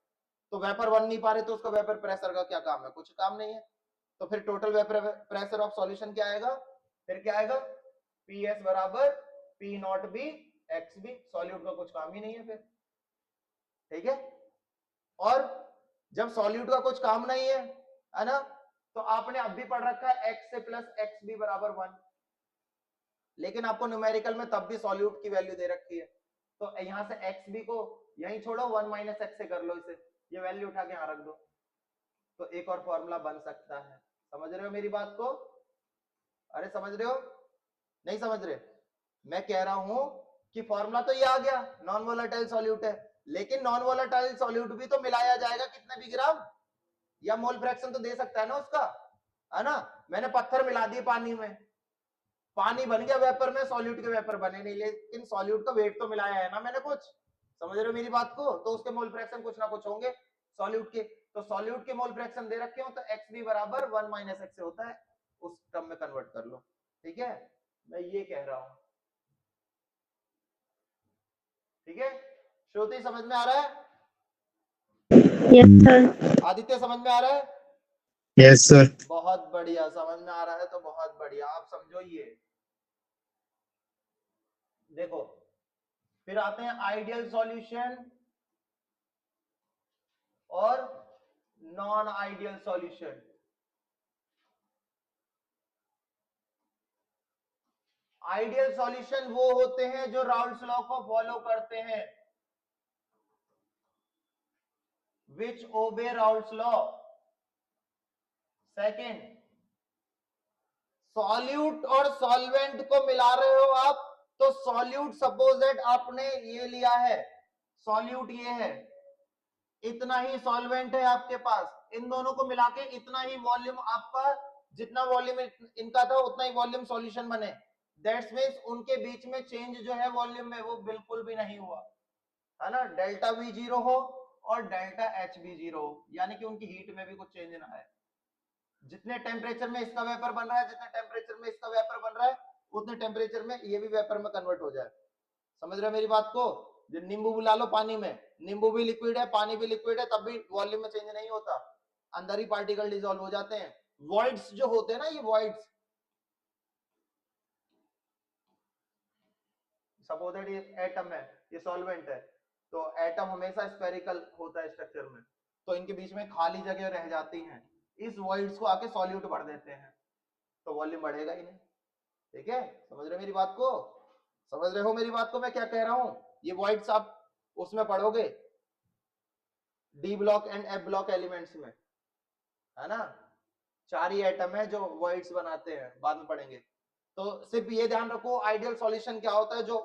Speaker 1: तो वेपर बन नहीं पा रहे तो उसका वेपर प्रेशर का क्या काम है? कुछ काम नहीं है। तो फिर total vapour pressure of solution क्या आएगा? फिर क्या आएगा? पीएस बराबर P naught B X B. Solute का कुछ काम ही नहीं है फिर। ठीक है? और जब सॉल्यूट का कुछ काम नहीं है ना, तो आपने अब भी पढ़ रखा है एक्स से प्लस एक्स बी बराबर 1, लेकिन आपको न्यूमेरिकल में तब भी सॉल्यूट की वैल्यू दे रखी है। तो यहां से एक्स बी को यहीं छोड़ो, 1 माइनस एक्स से कर लो इसे, ये वैल्यू उठा के यहां रख दो, तो एक और फॉर्मूला बन सकता है। समझ रहे हो मेरी बात को? अरे समझ रहे हो? नहीं समझ रहे? मैं कह रहा हूं कि फॉर्मूला तो ये आ गया, नॉन वोलेटाइल सॉल्यूट है, लेकिन नॉन वोलेटाइल सॉल्यूट भी तो मिलाया जाएगा कितने भी ग्राम, या मोल फ्रैक्शन तो दे सकता है ना उसका, है ना? मैंने पत्थर मिला दिए पानी में, पानी बन गया वेपर में, सॉल्यूट के वेपर बने नहीं, लेकिन सॉल्यूट का वेट तो मिलाया है ना मैंने कुछ। समझ रहे हो मेरी बात को? तो उसके मोल फ्रैक्शन कुछ ना कुछ होंगे सॉल्यूट के। तो सॉल्यूट के मोल फ्रैक्शन दे रखे हो तो एक्स बी बराबर 1 माइनस एक्स से होता है, उस टर्म में कन्वर्ट कर लो। ठीक है? मैं ये कह रहा हूं। ठीक है? श्रुति समझ में आ रहा है?
Speaker 3: Yes, sir.
Speaker 1: आदित्य समझ में आ रहा है?
Speaker 2: Yes, sir.
Speaker 1: बहुत बढ़िया, समझ में आ रहा है तो बहुत बढ़िया। आप समझो ये देखो, फिर आते हैं आइडियल सॉल्यूशन और non ideal solution. Ideal solution वो होते हैं जो राउल्स लॉ को फॉलो करते हैं, विच ओबे राउल्स लॉ। सेकेंड, सॉल्यूट और सॉल्वेंट को मिला रहे हो आप, तो सॉल्यूट सपोज दैट आपने ये लिया है, सॉल्यूट ये है, इतना ही सॉल्वेंट है आपके पास, इन दोनों को मिला के इतना ही वॉल्यूम आपका, जितना वॉल्यूम इनका था उतना ही वॉल्यूम सॉल्यूशन बने। दैट्स मींस उनके बीच में चेंज जो है वॉल्यूम में वो बिल्कुल भी नहीं हुआ, है ना? डेल्टा वी जीरो हो और डेल्टा एच भी जीरो हो, यानी कि उनकी हीट में भी कुछ चेंज ना है। जितने टेम्परेचर में इसका वेपर बन रहा है, जितने टेम्परेचर में इसका वेपर बन रहा है, उतने टेम्परेचर में ये भी वेपर में कन्वर्ट हो जाए। समझ रहे हो मेरी बात को? नींबू बुला लो पानी में, नींबू भी लिक्विड है, पानी भी लिक्विड है, तब भी वॉल्यूम में चेंज नहीं होता, अंदर ही पार्टिकल डिसॉल्व हो जाते हैं। वॉइड्स जो होते हैं ना, ये वॉइड्स, सपोज दैट ये एटम है, ये सॉल्वेंट है, तो एटम हमेशा स्फेरिकल होता है स्ट्रक्चर में, तो इनके बीच में खाली जगह रह जाती हैं, इस वॉइड्स को आके सॉल्यूट भर देते हैं, तो वॉल्यूम बढ़ेगा ही नहीं। ठीक है? समझ रहे हो मेरी बात को? समझ रहे हो मेरी बात को मैं क्या कह रहा हूं? ये वॉइड्स आप उसमें पढ़ोगे D block and F block elements में, है ना? 4 ही एटम है जो वॉइड्स बनाते हैं, बाद में पढ़ेंगे। तो सिर्फ ये ध्यान रखो, आइडियल सॉल्यूशन क्या होता है? जो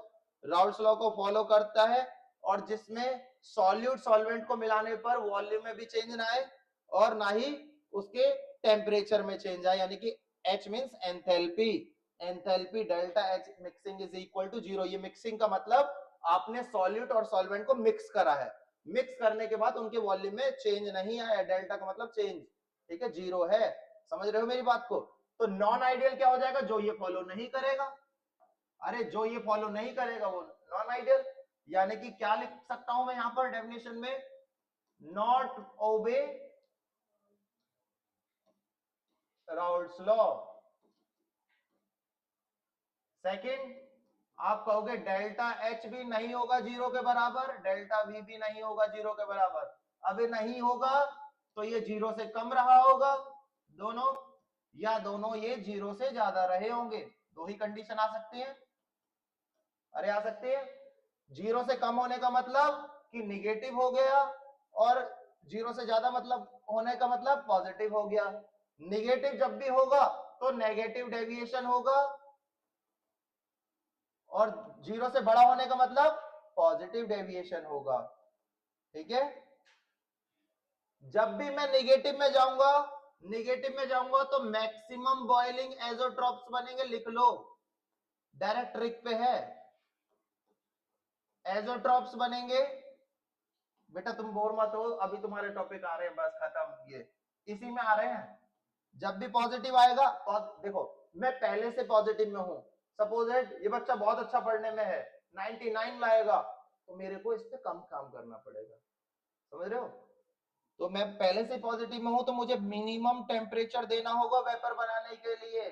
Speaker 1: राउल्स लॉ को फॉलो करता है और जिसमें सॉल्यूट सॉल्वेंट को मिलाने पर वॉल्यूम में भी चेंज ना आए और ना ही उसके टेम्परेचर में चेंज आए, यानी कि H means enthalpy, enthalpy delta H mixing is equal to 0। ये मिक्सिंग का मतलब आपने सॉल्यूट और सॉल्वेंट को मिक्स करा है, मिक्स करने के बाद उनके वॉल्यूम में चेंज नहीं आया, डेल्टा का मतलब चेंज, ठीक है, 0 है। समझ रहे हो मेरी बात को? तो नॉन आइडियल क्या हो जाएगा? जो ये फॉलो नहीं करेगा। अरे जो ये फॉलो नहीं करेगा वो नॉन आइडियल, यानी कि क्या लिख सकता हूं मैं यहां पर डेफिनेशन में? Not obey Raoult's law. Second, आप कहोगे डेल्टा H भी नहीं होगा 0 के बराबर, डेल्टा V भी नहीं होगा 0 के बराबर। अब नहीं होगा तो ये 0 से कम रहा होगा दोनों, या दोनों ये 0 से ज्यादा रहे होंगे। दो ही कंडीशन आ सकती है। अरे आ सकती है। 0 से कम होने का मतलब कि निगेटिव हो गया, और 0 से ज्यादा मतलब होने का मतलब पॉजिटिव हो गया। निगेटिव जब भी होगा तो नेगेटिव डेविएशन होगा, और 0 से बड़ा होने का मतलब पॉजिटिव डेविएशन होगा, ठीक है। जब भी मैं निगेटिव में जाऊंगा, निगेटिव में जाऊंगा तो मैक्सिमम बॉइलिंग एजोट्रॉप्स बनेंगे, लिख लो, डायरेक्ट ट्रिक पे है। एजोट्रॉप्स बनेंगे। बेटा तुम बोर मत हो, अभी तुम्हारे टॉपिक आ रहे हैं, बस खत्म, ये इसी में आ रहे हैं। जब भी पॉजिटिव आएगा, देखो मैं पहले से पॉजिटिव में हूं, सपोज ये बच्चा बहुत अच्छा पढ़ने में है, 99 लाएगा, तो मेरे को इस पे कम काम करना पड़ेगा, समझ रहे हो? तो मैं पहले से पॉजिटिव में हूं तो मुझे मिनिमम टेम्परेचर देना होगा वेपर बनाने के लिए,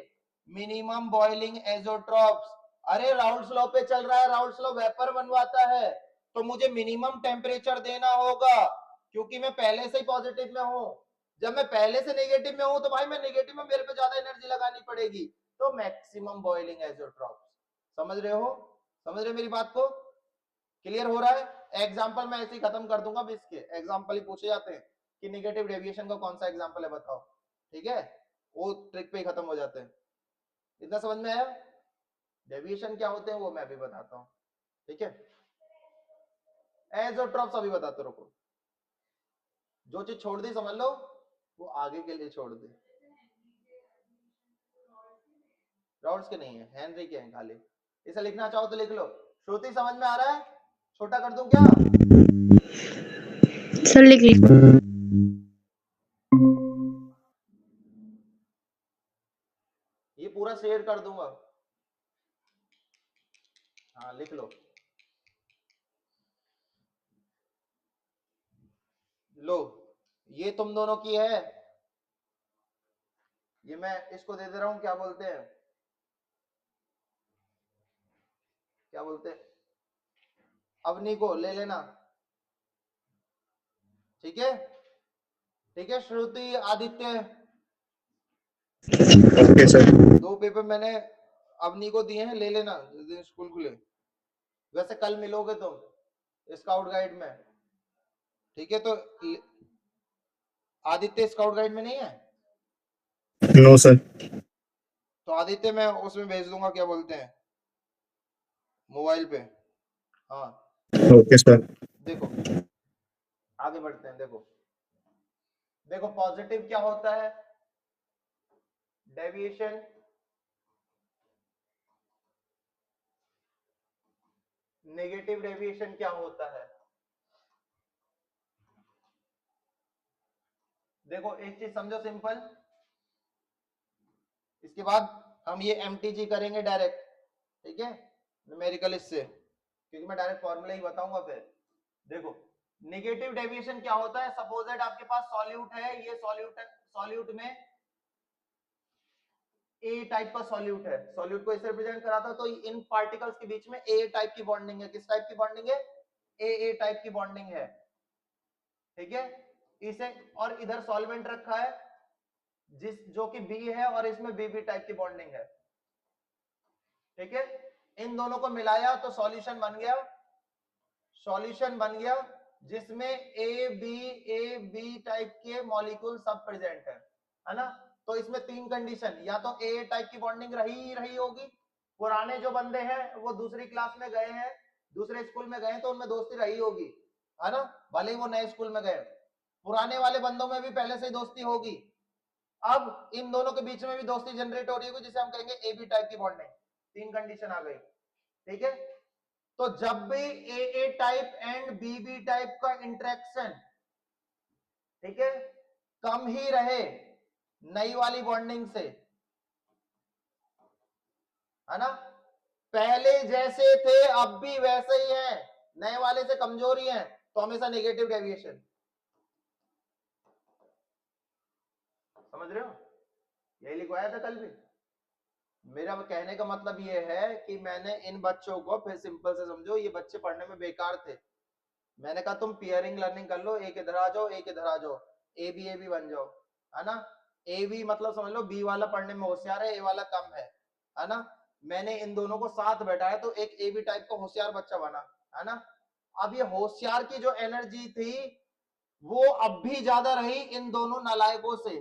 Speaker 1: मिनिमम बॉइलिंग एजोट्रॉप्स। अरे राउल्ट्स लॉ पे चल रहा है, राउल्ट्स लॉ वेपर बनवाता है, तो मुझे मिनिमम टेम्परेचर देना होगा, क्योंकि मैं पहले से ही पॉजिटिव में हूं। जब मैं पहले से नेगेटिव में हूं तो भाई मैं नेगेटिव में, मेरे पे ज्यादा एनर्जी लगानी पड़ेगी, तो मैक्सिमम बॉइलिंग एजोट्रॉप्स। समझ रहे हो? समझ रहे मेरी बात को? क्लियर हो रहा है? एग्जांपल मैं ऐसे ही खत्म कर दूंगा, अब इसके एग्जांपल ही पूछे जाते हैं कि नेगेटिव डेविएशन का कौन सा एग्जांपल है बताओ, ठीक है, वो ट्रिक पे ही खत्म हो जाते हैं। इतना समझ में आया? डेविएशन क्या होते हैं वो मैं भी बताता हूं, ठीक है। एजोट्रॉप्स अभी बताते, रुको, जो चीज छोड़ दी समझ लो वो आगे के लिए छोड़ दी। राउल्ट्स के नहीं है, हेनरी के हैं खाली। इसे लिखना चाहो तो लिख लो। श्रुति समझ में आ रहा है? छोटा कर दूं क्या?
Speaker 3: सर लिख लीजिए।
Speaker 1: ये पूरा शेयर कर दूंगा, हाँ लिख लो। लो, ये तुम दोनों की है, ये मैं इसको दे दे रहा हूं, क्या बोलते हैं, क्या बोलते हैं, अवनी को ले लेना, ठीक है, ठीक है। श्रुति, आदित्य,
Speaker 2: ओके सर।
Speaker 1: 2 पेपर मैंने अवनी को दिए हैं, ले लेना जिस दिन स्कूल खुले। वैसे कल मिलोगे तुम स्काउट गाइड में, ठीक है। तो आदित्य स्काउट गाइड में नहीं है?
Speaker 2: No sir.
Speaker 1: तो आदित्य मैं उसमें भेज दूंगा, क्या बोलते हैं, मोबाइल पे, हाँ।
Speaker 2: Okay sir.
Speaker 1: देखो आगे बढ़ते हैं, देखो देखो पॉजिटिव क्या होता है, डेविएशन, नेगेटिव डेविएशन क्या होता है। देखो एक चीज समझो सिंपल, इसके बाद हम ये एमटीजी करेंगे डायरेक्ट, ठीक है, न्यूमेरिकल इससे, क्योंकि मैं डायरेक्ट फॉर्मूला ही बताऊंगा फिर। देखो नेगेटिव डेविएशन क्या होता है, सपोज दैट आपके पास सॉल्यूट है, ये सॉल्यूट है, सॉल्यूट में ए टाइप का सॉल्यूट है, सॉल्यूट को इससे रिप्रेजेंट कराता है, तो इन पार्टिकल्स के बीच में ए टाइप की बॉन्डिंग है। किस टाइप की बॉन्डिंग है? ए टाइप की बॉन्डिंग है, ठीक है। इसे, और इधर सॉल्वेंट रखा है जिस जो कि बी है, और इसमें बी टाइप की बॉन्डिंग है, ठीक है। इन दोनों को मिलाया तो सॉल्यूशन बन गया, सॉल्यूशन बन गया जिसमें ए बी टाइप के मॉलिक्यूल सब प्रेजेंट है ना। तो इसमें 3 कंडीशन, या तो ए टाइप की बॉन्डिंग रही होगी, पुराने जो बंदे हैं वो दूसरी क्लास में गए हैं, दूसरे स्कूल में गए तो उनमें दोस्ती रही होगी, है ना, भले ही वो नए स्कूल में गए, पुराने वाले बंदों में भी पहले से ही दोस्ती होगी, अब इन दोनों के बीच में भी दोस्ती जनरेट हो रही होगी, जिसे हम कहेंगे ए बी टाइप की बॉन्डिंग। 3 कंडीशन आ गई, ठीक है। तो जब भी ए टाइप एंड बी टाइप का इंटरेक्शन, ठीक है, कम ही रहे नई वाली बॉन्डिंग से, है ना, पहले जैसे थे अब भी वैसे ही हैं, नए वाले से कमजोर ही हैं, तो हमेशा नेगेटिव डेविएशन। समझ रहे हो, यही लिखवाया था कल भी। मेरा कहने का मतलब ये है कि मैंने इन बच्चों को, फिर सिंपल से समझो, ये बच्चे पढ़ने में बेकार थे, मैंने कहा तुम पियरिंग लर्निंग कर लो, एक इधर आ जाओ एक इधर आ जाओ, ए बी बन जाओ, है ना। ए बी मतलब समझ लो बी वाला पढ़ने में होशियार है, ए वाला कम है ना। मैंने इन दोनों को साथ बैठाया तो एक ए बी टाइप का होशियार बच्चा बना, है ना। अब ये होशियार की जो एनर्जी थी वो अब भी ज्यादा रही इन दोनों नालायकों से,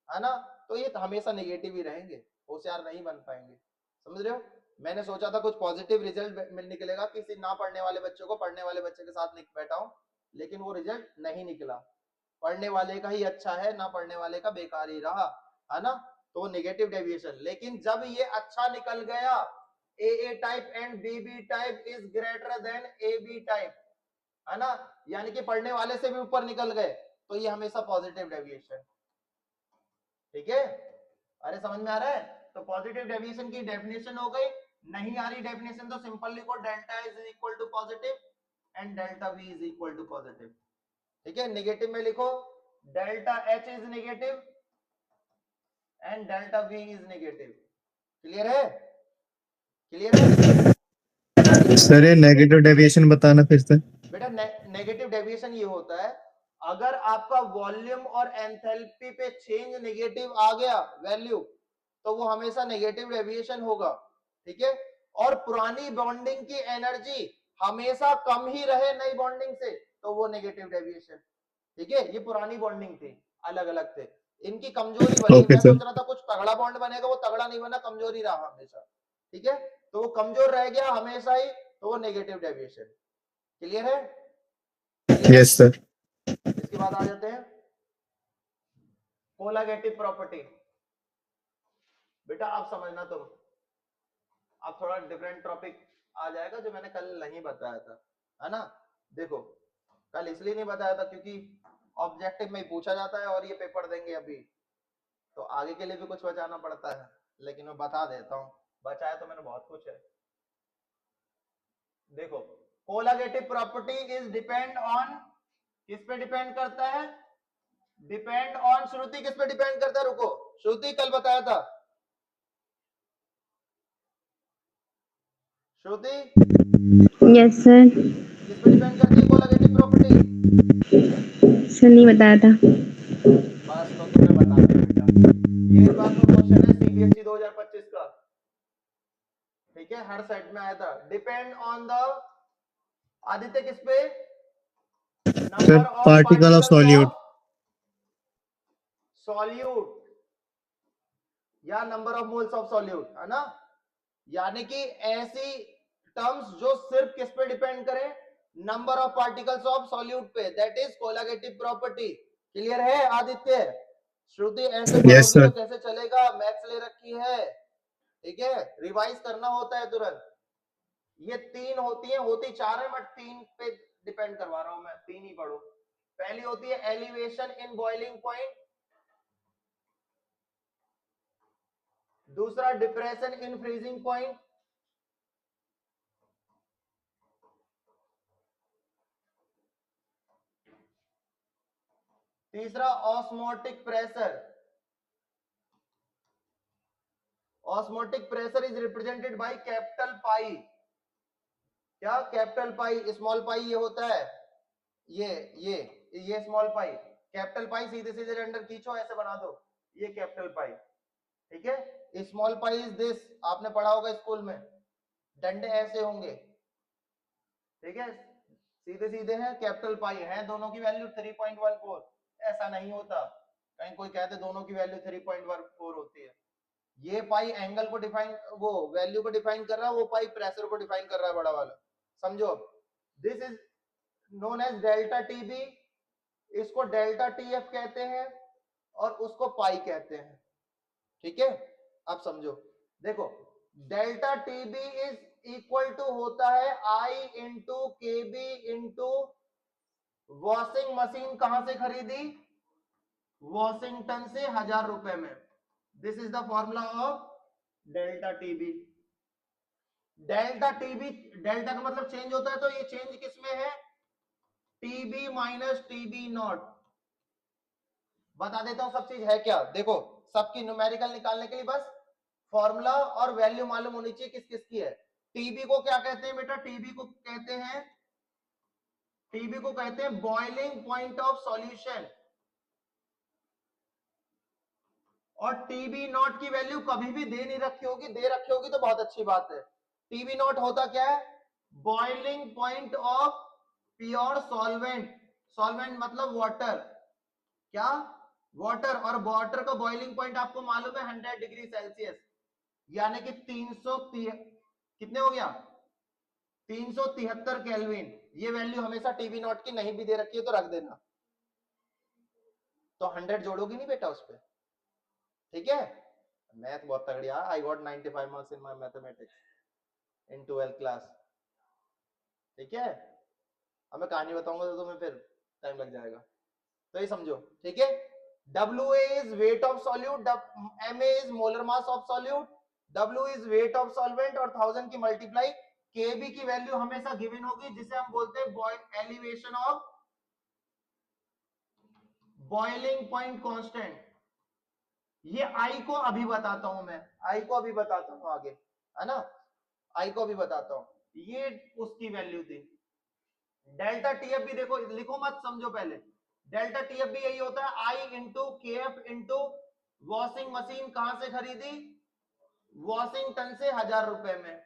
Speaker 1: है ना। तो ये हमेशा नेगेटिव ही रहेंगे, होशियार नहीं बन पाएंगे। समझ रहे हो, मैंने सोचा था कुछ पॉजिटिव रिजल्ट निकलेगा, किसी ना पढ़ने वाले बच्चों को पढ़ने वाले बच्चे के साथ बैठाऊं, लेकिन वो रिजल्ट नहीं निकला। पढ़ने वाले का ही अच्छा है, ना पढ़ने वाले का बेकार ही रहा, है ना। तो नेगेटिव डेविएशन। लेकिन जब ये अच्छा निकल गया, A type and B type is greater than A B type, है ना, यानी कि पढ़ने वाले से भी ऊपर निकल गए, तो ये हमेशा पॉजिटिव डेविएशन, ठीक है। अरे समझ में आ रहा है। तो पॉजिटिव डेविएशन की डेफिनेशन हो गई। नहीं आ रही डेफिनेशन तो सिंपल लिखो, delta is equal to positive and delta V is equal to positive, ठीक है। नेगेटिव में लिखो delta H is negative and delta V is negative. Clear है, क्लियर है
Speaker 2: सर ये नेगेटिव डेविएशन बताना फिर से।
Speaker 1: बेटा। नेगेटिव डेविएशन ये होता है, अगर आपका वॉल्यूम और एंथैल्पी पे चेंज नेगेटिव आ गया वैल्यू, तो वो हमेशा नेगेटिव डेविएशन होगा, ठीक है। और पुरानी बॉन्डिंग की एनर्जी हमेशा कम ही रहे नई बॉन्डिंग से, तो वो नेगेटिव डेविएशन, ठीक है। ये पुरानी बॉन्डिंग थी, अलग अलग थे, इनकी कमजोरी बनी।
Speaker 2: ओके
Speaker 1: मैं
Speaker 2: सर।
Speaker 1: सोच रहा था कुछ तगड़ा बॉन्ड बनेगा, वो तगड़ा नहीं बना, कमजोरी रहा हमेशा, ठीक है। तो वो कमजोर रह गया हमेशा ही, तो वो नेगेटिव डेविएशन। क्लियर है,
Speaker 2: यस सर।
Speaker 1: इसके बाद आ जाते हैं कोलागेटिव प्रॉपर्टी। बेटा आप समझना, तुम अब थोड़ा डिफरेंट टॉपिक आ जाएगा जो मैंने कल नहीं बताया था, है ना। देखो कल इसलिए नहीं बताया था क्योंकि ऑब्जेक्टिव में ही पूछा जाता है और ये पेपर देंगे अभी, तो आगे के लिए भी कुछ बचाना पड़ता है, लेकिन मैं बता देता हूँ, बचाया तो मैंने बहुत कुछ है। देखो कोलागेटिव प्रॉपर्टी इज डिपेंड ऑन, किस पे डिपेंड करता है, डिपेंड ऑन श्रुति। किस पे डिपेंड करता है, रुको, श्रुति कल बताया था, श्रुति
Speaker 3: यस सर।
Speaker 1: किस पे डिपेंड करती है कोलागेटिव प्रॉपर्टी?
Speaker 3: सर नहीं बताया था।
Speaker 1: बस तो तुम्हें बता दिया बेटा, ये इस बात में क्वेश्चन है सीबीएसई 2025 का, ठीक है, हर सेट में आया था। डिपेंड ऑन द, आदित्य किस पे,
Speaker 2: sir
Speaker 1: number of
Speaker 2: particle of
Speaker 1: particles
Speaker 2: solute.
Speaker 1: Of solute या number of moles of solute, है ना। यानी कि ऐसी टर्म्स जो सिर्फ किस पे डिपेंड करें, number of particles of solute पे, दैट इज कोलागेटिव प्रॉपर्टी। क्लियर है आदित्य? श्रुति ऐसे
Speaker 2: यस
Speaker 1: पढ़ोगी तो
Speaker 2: सर।
Speaker 1: कैसे चलेगा, मैथ्स ले रखी है, ठीक है, रिवाइज करना होता है तुरंत। ये 3 होती है, होती 4 है, बट 3 पे डिपेंड करवा रहा हूं मैं, 3 ही पढ़ो। पहली होती है एलिवेशन इन बॉइलिंग पॉइंट, दूसरा डिप्रेशन इन फ्रीजिंग पॉइंट, तीसरा osmotic pressure. Osmotic pressure is represented by capital pi. क्या कैपिटल पाई, स्मॉल पाई ये होता है, ये स्मॉल पाई, कैपिटल पाई सीधे सीधे अंडर खींचो ऐसे बना दो, ये कैपिटल पाई, ठीक है। स्मॉल पाई इज दिस, आपने पढ़ा होगा स्कूल में, डंडे ऐसे होंगे, ठीक है, सीधे सीधे हैं। कैपिटल पाई है दोनों की वैल्यू 3.14, ऐसा नहीं होता, कहीं कोई कहते दोनों की वैल्यू 3.14 होती है। ये पाई एंगल को डिफाइन, वो वैल्यू को डिफाइन कर रहा है, वो पाई प्रेशर को डिफाइन कर रहा है, बड़ा वाला, समझो। This is known as delta TB, इसको डेल्टा टीएफ कहते हैं, और उसको पाई कहते हैं। ठीक है, अब समझो, देखो delta TB is equal to होता है i into K B into washing machine कहां से खरीदी, वॉशिंगटन से 1000 रुपए में। This is the formula of delta TB. Delta TB, delta का मतलब चेंज होता है, तो ये चेंज किसमें है, टीबी माइनस टीबी नॉट। बता देता हूं सब चीज है क्या, देखो सबकी न्यूमेरिकल निकालने के लिए बस फॉर्मूला और वैल्यू मालूम होनी चाहिए किस किस की है। टीबी को क्या कहते हैं बेटा, टीबी को कहते हैं बॉइलिंग पॉइंट ऑफ सॉल्यूशन। और टीबी नॉट की वैल्यू कभी भी दे नहीं रखी होगी, दे रखी होगी तो बहुत अच्छी बात है। टीबी नॉट होता क्या है, boiling point of pure solvent. Solvent मतलब वाटर, क्या, वाटर। और वाटर का बॉइलिंग पॉइंट आपको मालूम है 100 डिग्री सेल्सियस, यानी कि 330 कितने हो गया, 373 केल्विन। ये वैल्यू हमेशा टीबी नॉट की नहीं भी दे रखी है तो रख देना, तो 100 जोड़ोगी नहीं बेटा उस पर। ठीक है, मैथ बहुत तगड़ी है, I got 95 marks in my mathematics in 12th class. ठीक है, अब मैं कहानी बताऊंगा तो तुम्हें फिर टाइम लग जाएगा, तो ये समझो। ठीक है, WA is weight of solute, MA is molar mass of solute, W is weight of solvent और 1000 की मल्टीप्लाई KB की वैल्यू हमेशा गिवन होगी, जिसे हम बोलते हैं elevation of boiling point constant. ये आई को अभी बताता हूं मैं, आई को अभी बताता हूं आगे, है ना, आई को अभी बताता हूं। ये उसकी वैल्यू थी। डेल्टा टीएफ भी देखो, लिखो मत, समझो पहले। डेल्टा टीएफ भी यही होता है i into K F into washing machine कहां से खरीदी, वॉशिंगटन से 1000 रुपए में।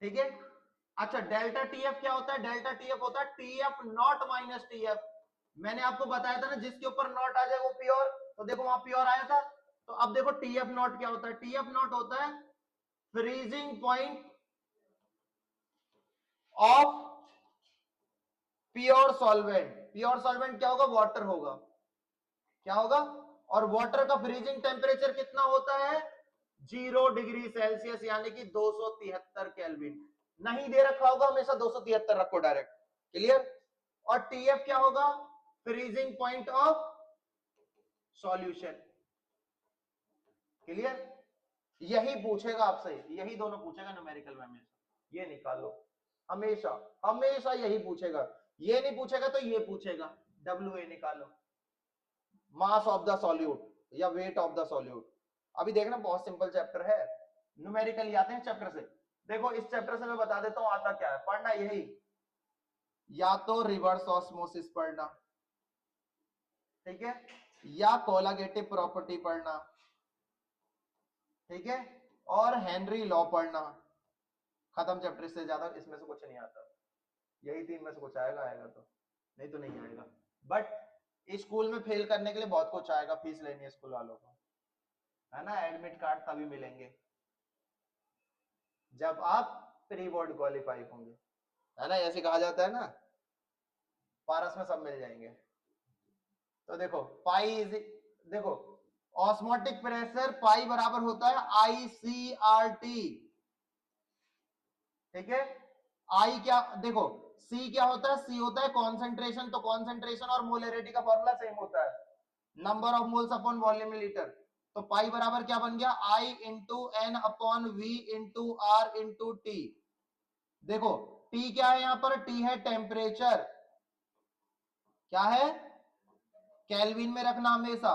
Speaker 1: ठीक है, अच्छा डेल्टा टीएफ क्या होता है, डेल्टा टीएफ होता है टीएफ नॉट माइनस टीएफ। मैंने आपको बताया था ना, जिसके ऊपर नॉट आ जाए वो प्योर, तो देखो वहां प्योर आया था। तो अब देखो टीएफ नॉट क्या होता है, टीएफ नॉट होता है freezing point of pure solvent. Pure solvent क्या होगा, वाटर होगा, क्या होगा, और वाटर का फ्रीजिंग टेम्परेचर कितना होता है, 0 डिग्री सेल्सियस, यानी कि 273 केल्विन। नहीं दे रखा होगा हमेशा 273 रखो डायरेक्ट, क्लियर। और टीएफ क्या होगा, freezing point of solution, clear. यही पूछेगा आपसे, यही दोनों पूछेगा न्यूमेरिकल में हमेशा, ये निकालो, हमेशा हमेशा यही पूछेगा। ये नहीं पूछेगा तो ये पूछेगा, WA निकालो, मास ऑफ द सॉल्यूट या वेट ऑफ द सॉल्यूट। अभी देखना बहुत सिंपल चैप्टर है, न्यूमेरिकल आते हैं चैप्टर से। देखो इस चैप्टर से मैं बता देता हूं आता क्या है, पढ़ना यही, या तो रिवर्स ऑस्मोसिस पढ़ना, ठीक है, या कोलागेटिव प्रॉपर्टी पढ़ना, ठीक है, और हेनरी लॉ पढ़ना। खत्म चैप्टर, से ज्यादा इसमें से कुछ नहीं आता, यही 3 में से कुछ आएगा, आएगा तो, नहीं तो नहीं आएगा। बट स्कूल में फेल करने के लिए बहुत कुछ आएगा, फीस लेनी है स्कूल वालों को, है ना, एडमिट कार्ड तभी मिलेंगे जब आप प्री बोर्ड क्वालिफाई होंगे, है ना, ऐसे कहा जाता है ना, पारस में सब मिल जाएंगे। तो देखो पाई इज, देखो ऑस्मोटिक प्रेशर पाई बराबर होता है ICRT, ठीक है। आई क्या, देखो सी क्या होता है, सी होता है कॉन्सेंट्रेशन, तो कॉन्सेंट्रेशन और मोलरिटी का फॉर्मूला सेम होता है, number of moles upon volume litre. तो पाई बराबर क्या बन गया, I into N upon V into R into T. देखो टी क्या है, यहां पर टी है टेम्परेचर, क्या है, केल्विन में रखना हमेशा।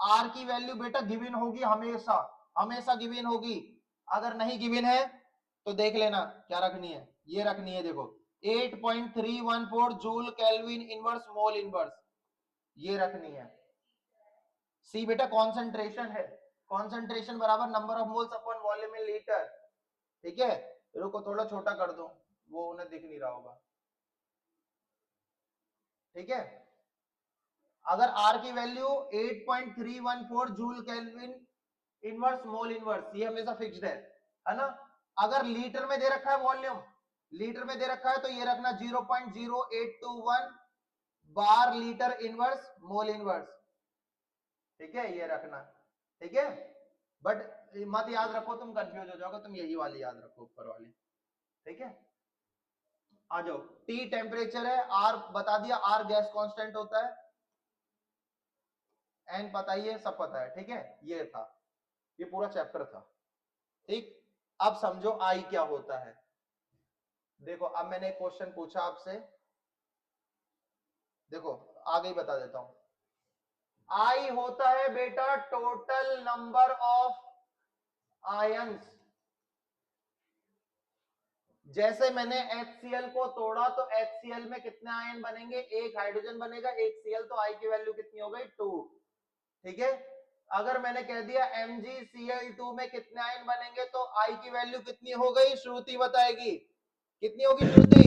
Speaker 1: आर की वैल्यू बेटा गिवन होगी हमेशा, हमेशा गिवन होगी। अगर नहीं गिवन है तो देख लेना क्या रखनी है, ये रखनी है, देखो 8.314 joule kelvin inverse mole inverse, ये रखनी है। सी बेटा कॉन्सेंट्रेशन है, कॉन्सेंट्रेशन बराबर number of moles upon volume in litre, ठीक है। रुको थोड़ा छोटा कर दो, वो उन्हें दिख नहीं रहा होगा, ठीक है। अगर आर की value 8.314 joule kelvin inverse mole inverse, ये हमेशा फिक्स्ड है ना। अगर लीटर में दे रखा है वॉल्यूम, लीटर में दे रखा है तो ये रखना 0.0821 bar litre inverse mole inverse, ठीक है, ये रखना, ठीक है। बट मत याद रखो, तुम कंफ्यूज हो जाओगे, तुम यही वाली याद रखो, ऊपर वाली, ठीक है। आ जाओ, टी टेम्परेचर है, आर बता दिया, आर गैस कांस्टेंट होता है, एन पता ही है, सब पता है, ठीक है। ये था, ये पूरा चैप्टर था, ठीक। अब समझो आई क्या होता है। देखो अब मैंने एक क्वेश्चन पूछा आपसे, देखो आगे ही बता देता हूं। आई होता है बेटा टोटल नंबर ऑफ आयंस। जैसे मैंने HCl को तोड़ा तो HCl में कितने आयन बनेंगे, एक हाइड्रोजन बनेगा, एक Cl, तो आई की वैल्यू कितनी हो गई 2, ठीक है। अगर मैंने कह दिया MgCl2 में कितने आयन बनेंगे तो आई की वैल्यू कितनी हो गई, श्रुति बताएगी कितनी होगी श्रुति,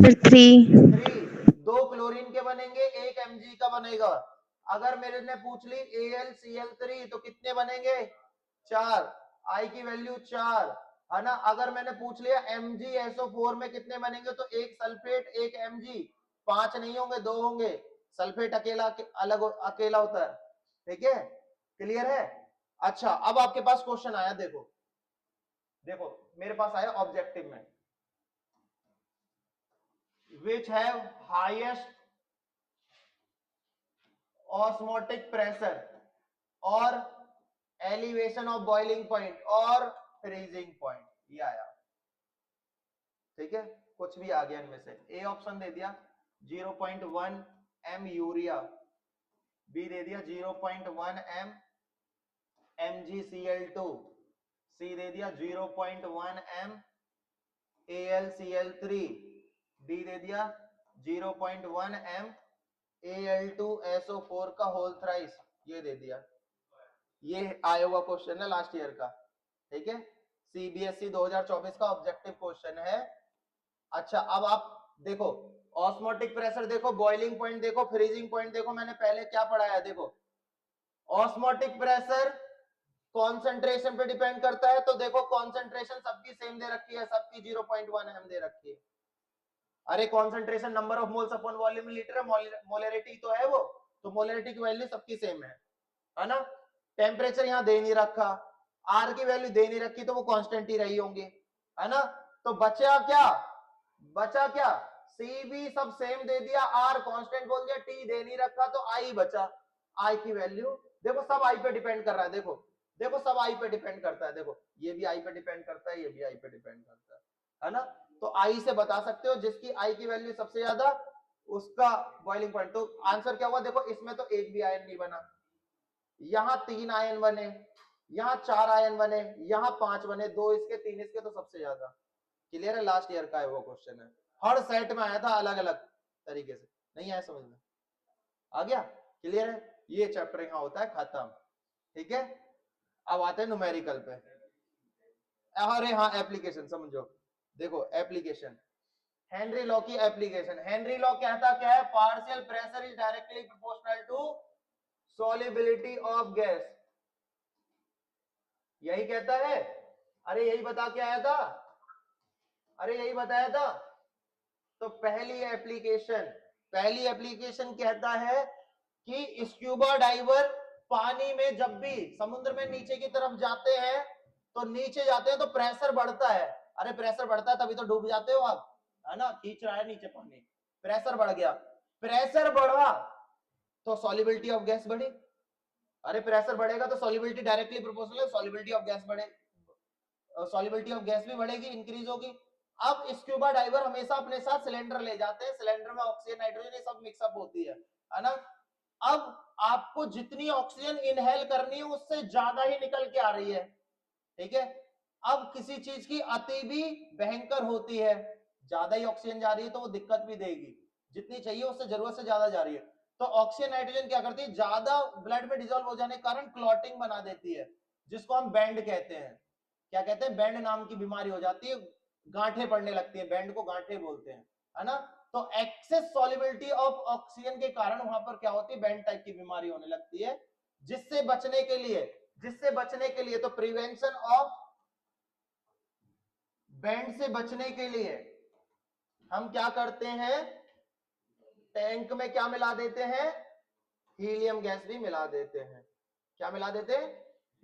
Speaker 3: 3
Speaker 1: 3। 2 क्लोरीन के बनेंगे, एक Mg का बनेगा। अगर मेरे ने पूछ ली AlCl3 तो कितने बनेंगे, 4, आई की वैल्यू 4, है ना। अगर मैंने पूछ लिया MgSO4 में कितने बनेंगे तो एक सल्फेट एक Mg, 5 नहीं होंगे 2 होंगे, सल्फेट अकेला अलग अकेला होता है, ठीक है, क्लियर है। अच्छा अब आपके पास क्वेश्चन आया, देखो देखो मेरे पास आया ऑब्जेक्टिव में, which have highest osmotic pressure और elevation of boiling point और freezing point, ये आया, ठीक है। कुछ भी आ गया इनमें से, ए ऑप्शन दे दिया 0.1 m यूरिया, बी दे दिया 0.1 m MgCl2, सी दे दिया 0.1 m AlCl3, डी दे दिया 0.1 m Al2SO4 का होल थ्राइस, ये दे दिया। ये आया हुआ क्वेश्चन है लास्ट ईयर का, ठीक है, CBSE 2024 का ऑब्जेक्टिव क्वेश्चन है। अच्छा अब आप देखो ऑस्मोटिक प्रेशर देखो, बॉइलिंग पॉइंट देखो, फ्रीजिंग पॉइंट देखो, मैंने पहले क्या पढ़ाया, देखो ऑस्मोटिक प्रेशर कॉन्सेंट्रेशन पे डिपेंड करता है, तो देखो कॉन्सेंट्रेशन सबकी सेम दे रखी है, सबकी 0.1 m दे रखी है। अरे concentration number of moles upon volume litre है, मोलरिटी तो है वो, तो मोलरिटी की वैल्यू सबकी सेम है ना। टेम्परेचर यहाँ दे नहीं रखा, आर की वैल्यू दे नहीं रखी, तो वो कांस्टेंट ही रही होंगी, है ना। तो बचा क्या, सी भी सब सेम दे दिया, आर कांस्टेंट बोल दिया, टी दे नहीं रखा, तो आई बचा। आई की वैल्यू देखो सब आई पे डिपेंड कर रहा है, देखो सब आई पे डिपेंड करता है, देखो ये भी आई पे डिपेंड करता है, ये भी आई पे डिपेंड करता है ना। तो आई से बता सकते हो जिसकी आई की वैल्यू सबसे ज्यादा उसका बॉइलिंग पॉइंट। तो आंसर क्या हुआ, देखो इसमें तो एक भी आयन नहीं बना, यहां 3 आयन बने, यहां 4 आयन बने, यहां 5 बने, 2 इसके 3 इसके, तो सबसे ज्यादा। क्लियर है, लास्ट ईयर का है वो क्वेश्चन है, हर सेट में आया था अलग अलग तरीके से, नहीं आया समझ में, आ गया, क्लियर है। ये चैप्टर यहां होता है खत्म, ठीक है। अब आते हैं न्यूमेरिकल पे, अरे हाँ एप्लीकेशन समझो, देखो एप्लीकेशन, हेनरी लॉ की एप्लीकेशन। हेनरी लॉ कहता क्या है, partial pressure is directly proportional to solubility of gas, यही कहता है। अरे यही बता के आया था, अरे यही बताया था। तो पहली एप्लीकेशन कहता है कि स्क्यूबा डाइवर पानी में जब भी समुद्र में नीचे की तरफ जाते हैं तो नीचे जाते हैं तो प्रेशर बढ़ता है, अरे प्रेशर बढ़ता है तभी तो डूब जाते हो आप, है ना, खींच रहा है नीचे पानी, प्रेशर बढ़ गया, प्रेशर बढ़ा तो सॉल्युबिलिटी ऑफ गैस बढ़ी, अरे प्रेशर बढ़ेगा तो सॉल्युबिलिटी डायरेक्टली प्रोपोर्शनल है, सॉल्युबिलिटी ऑफ गैस बढ़े, सॉल्युबिलिटी ऑफ गैस भी बढ़ेगी, इंक्रीज होगी। अब स्क्यूबा डाइवर हमेशा अपने साथ सिलेंडर ले जाते हैं, सिलेंडर में ऑक्सीजन नाइट्रोजन ये सब मिक्सअप होती है ना। अब आपको जितनी ऑक्सीजन इनहेल करनी है उससे ज्यादा ही निकल के आ रही है, ठीक है। अब किसी चीज की अति भी भयंकर होती है, ज्यादा ही ऑक्सीजन जा रही है तो वो दिक्कत भी देगी, जितनी चाहिए उससे जरूरत से ज्यादा जा रही है, तो ऑक्सीजन नाइट्रोजन क्या करती है, ज्यादा ब्लड में डिजोल्व हो जाने के कारण क्लॉटिंग बना देती है, जिसको हम बैंड कहते हैं। क्या कहते हैं, बैंड नाम की बीमारी हो जाती है, गांठें पड़ने लगती है, बैंड को गांठें बोलते हैं, है ना। तो एक्सेस सॉल्युबिलिटी ऑफ ऑक्सीजन के कारण वहां पर क्या होती है, बैंड टाइप की बीमारी होने लगती है, जिससे बचने के लिए तो प्रिवेंशन ऑफ बैंड से बचने के लिए हम क्या करते हैं, टैंक में क्या मिला देते हैं, हीलियम गैस भी मिला देते हैं। क्या मिला देते हैं?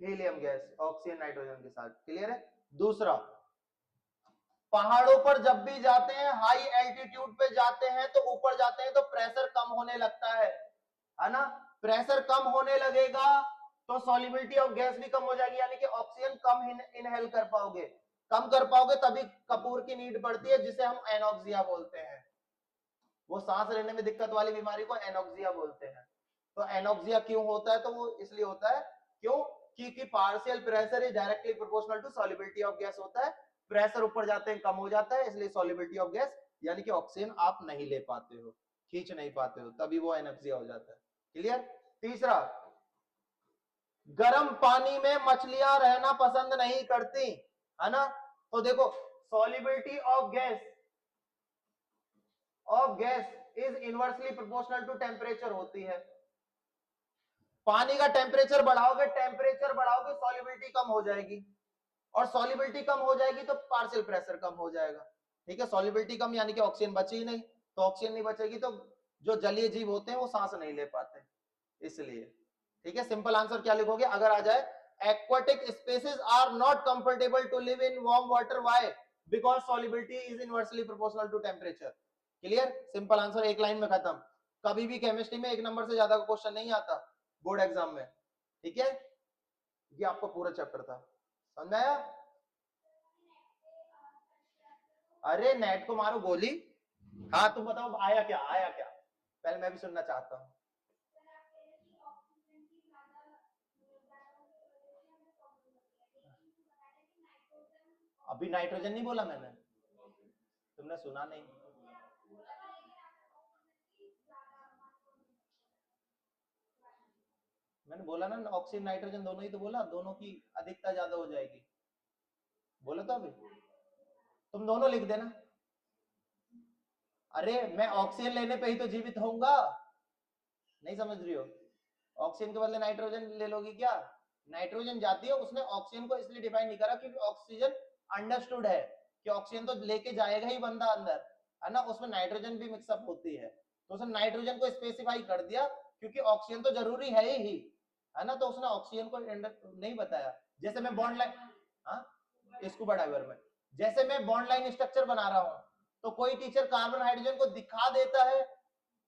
Speaker 1: हीलियम गैस ऑक्सीजन नाइट्रोजन के साथ। क्लियर है? दूसरा, पहाड़ों पर जब भी जाते हैं, हाई एल्टीट्यूड पे जाते हैं, तो ऊपर जाते हैं तो प्रेशर कम होने लगता है ना? प्रेशर कम होने लगेगा तो सॉल्युबिलिटी ऑफ गैस भी कम हो जाएगी, यानी कि ऑक्सीजन कम इनहेल कर पाओगे, कम कर पाओगे, तभी कपूर की नीड पड़ती है, जिसे हम एनॉक्सिया बोलते हैं। वो सांस लेने में दिक्कत वाली बीमारी को एनॉक्सिया बोलते हैं। तो एनॉक्सिया क्यों होता है? तो वो इसलिए होता है, क्यों? क्योंकि partial pressure is directly proportional to solubility of gas होता है। प्रेशर ऊपर जाते हैं कम हो जाता है, इसलिए सॉल्युबिलिटी ऑफ गैस यानी कि ऑक्सीजन आप नहीं ले पाते हो, खींच नहीं पाते हो, तभी वो एनॉक्सिया हो जाता है। क्लियर? तीसरा, गर्म पानी में मछलियां रहना पसंद नहीं करती, है ना? तो देखो, solubility of gas is inversely proportional to temperature होती है। पानी का टेम्परेचर बढ़ाओगे सॉल्युबिलिटी कम हो जाएगी, और सॉल्युबिलिटी कम हो जाएगी तो पार्शियल प्रेशर कम हो जाएगा। ठीक है? सॉल्युबिलिटी कम यानी कि ऑक्सीजन बची ही नहीं, तो ऑक्सीजन नहीं बचेगी तो जो जलीय जीव होते हैं वो सांस नहीं ले पाते, इसलिए। ठीक है? सिंपल आंसर क्या लिखोगे अगर आ जाए? aquatic species are not comfortable to live in warm water. Why? Because solubility is inversely proportional to temperature. Clear? Simple answer, एक लाइन में खत्म। कभी भी केमिस्ट्री में एक नंबर से ज्यादा का क्वेश्चन नहीं आता बोर्ड एग्जाम में। ठीक है? ये आपका पूरा चैप्टर था, समझ आया? अरे नेट को मारो गोली। हाँ तुम बताओ, आया क्या? पहले मैं भी सुनना चाहता हूँ। अभी नाइट्रोजन नहीं बोला मैंने, तुमने सुना नहीं। मैंने बोला ना, ऑक्सीजन नाइट्रोजन दोनों ही तो बोला, दोनों की अधिकता ज्यादा हो जाएगी, बोला तो अभी। तुम दोनों लिख देना। अरे मैं ऑक्सीजन लेने पे ही तो जीवित होऊंगा, नहीं समझ रही हो? ऑक्सीजन के बदले नाइट्रोजन ले लोगी क्या? नाइट्रोजन जाती है, उसने ऑक्सीजन को इसलिए डिफाइन नहीं करा क्योंकि ऑक्सीजन अंडरस्टूड है कि ऑक्सीजन तो लेके जाएगा ही बंदा अंदर, है ना? उसमें नाइट्रोजन भी मिक्सअप होती है, तो उसने नाइट्रोजन को स्पेसिफाई कर दिया क्योंकि ऑक्सीजन तो जरूरी है ही, है ना? तो उसने ऑक्सीजन को नहीं बताया। जैसे मैं बॉन्ड लाइन, हाँ स्कूबा डाइवर में, जैसे मैं बॉन्ड लाइन स्ट्रक्चर बना रहा हूं, तो कोई टीचर कार्बन हाइड्रोजन को दिखा देता है,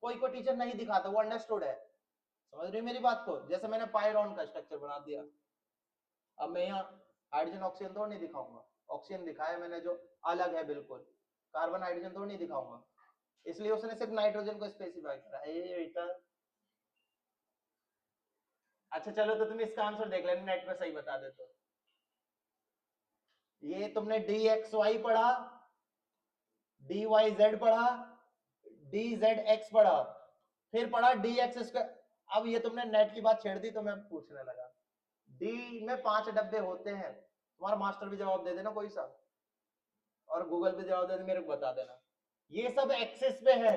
Speaker 1: कोई टीचर नहीं दिखाता, वो अंडरस्टूड है। समझ रही मेरी बात को? जैसे मैंने पायरॉन का स्ट्रक्चर बना दिया, अब मैं यहाँ हाइड्रोजन ऑक्सीजन तो नहीं दिखाऊंगा, ऑक्सीजन दिखाया मैंने जो अलग है बिल्कुल, कार्बन हाइड्रोजन तो नहीं दिखाऊंगा, इसलिए उसने सिर्फ नाइट्रोजन को स्पेसिफाई करा। बेटा अच्छा चलो, तो तुम इसका आंसर देख लेना, नेट पे सही बता दे तो। ये तुमने dxy पढ़ा, dyz पढ़ा, dzx पढ़ा, फिर पढ़ा dx स्क्वायर। अब ये तुमने नेट की बात छेड़ दी तो मैं पूछने लगा, डी में 5 डब्बे होते हैं, तुम्हारा मास्टर भी जवाब दे देना कोई सा, और गूगल पे जवाब दे दे, मेरे को बता देना। ये सब एक्सिस पे है,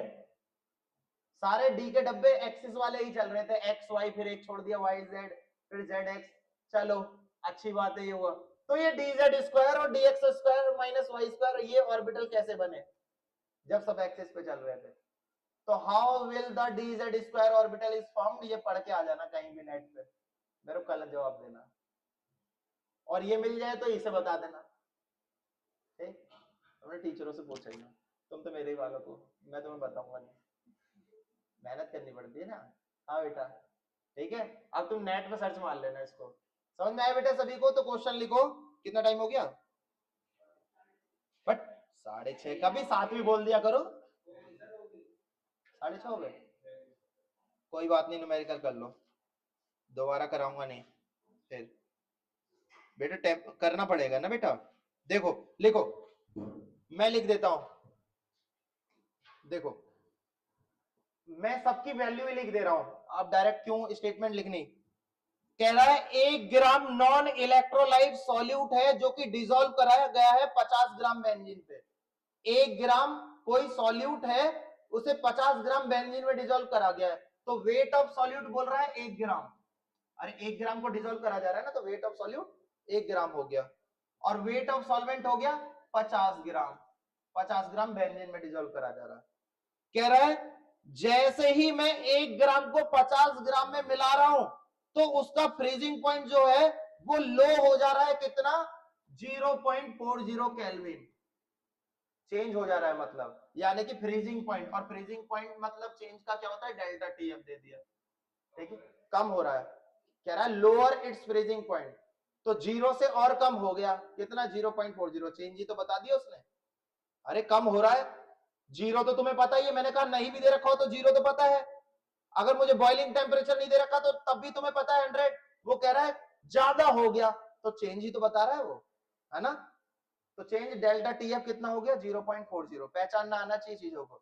Speaker 1: सारे डी के डब्बे एक्सिस वाले ही चल रहे थे, एक्स वाई, फिर एक छोड़ दिया वाई जेड, फिर जेड एक्स। चलो अच्छी बात है, ये हुआ। तो ये डी जेड स्क्वायर और D X square minus Y square, ये ऑर्बिटल कैसे बने जब सब एक्सिस पे चल रहे थे? तो how will the D Z square orbital is formed, ये पढ़ के आ जाना कहीं भी नेट पे, मेरे को कल जवाब देना, और ये मिल जाए तो इसे बता देना। ठीक, अपने टीचरों से पूछ लेना, तुम तो मेरे ही वालों को, मैं तुम्हें बताऊंगा नहीं, मेहनत करनी पड़ती है ना। हाँ बेटा, ठीक है? अब तुम नेट पे सर्च मार लेना इसको। समझ में आया बेटा सभी को? तो क्वेश्चन लिखो। कितना टाइम हो गया? बट 6:30, कभी 7 भी बोल दिया करो। 6:30 हो गए, कोई बात नहीं, न्यूमेरिकल कर लो, दोबारा कराऊंगा नहीं फिर। बेटा टेप करना पड़ेगा ना बेटा। देखो लिखो, मैं लिख देता हूं, देखो मैं सबकी वैल्यू ही लिख दे रहा हूं, आप डायरेक्ट क्यों स्टेटमेंट लिखनी। कह रहा है 1 ग्राम नॉन इलेक्ट्रोलाइट सॉल्यूट है जो कि डिसॉल्व कराया गया है 50 ग्राम बेंजीन पे। 1 ग्राम कोई सॉल्यूट है, उसे 50 ग्राम बेंजीन में डिसॉल्व करा गया है, तो वेट ऑफ सॉल्यूट बोल रहा है 1 ग्राम। अरे 1 ग्राम को डिसॉल्व करा जा रहा है ना, तो वेट ऑफ सॉल्यूट 1 ग्राम हो गया, और वेट ऑफ सॉल्वेंट हो गया 50 ग्राम। 50 ग्राम बेंजीन में डिसॉल्व करा जा रहा है। कह रहा है जैसे ही मैं 1 ग्राम को 50 ग्राम में मिला रहा हूं तो उसका फ्रीजिंग पॉइंट जो है वो लो हो जा रहा है, कितना? 0.40 केल्विन चेंज हो जा रहा है, मतलब यानी कि फ्रीजिंग पॉइंट। और फ्रीजिंग पॉइंट मतलब चेंज का क्या होता है? डेल्टा टीएफ दे दिया, ठीक है, कम हो रहा है, कह रहा है लोअर इट्स फ्रीजिंग पॉइंट, तो 0 से और कम हो गया, कितना? 0.40, चेंज ही तो बता दिया उसने। अरे कम हो रहा है, 0 तो तुम्हें पता ही है, मैंने कहा नहीं भी दे रखा हो तो 0 तो पता है, अगर मुझे बॉइलिंग टेम्परेचर नहीं दे रखा तो तब भी तुम्हें पता है 100, वो कह रहा है ज्यादा हो गया, तो चेंज ही तो बता रहा है वो, है ना? तो चेंज डेल्टा टीएफ कितना हो गया? 0.40। पहचानना आना चाहिए चीजों को।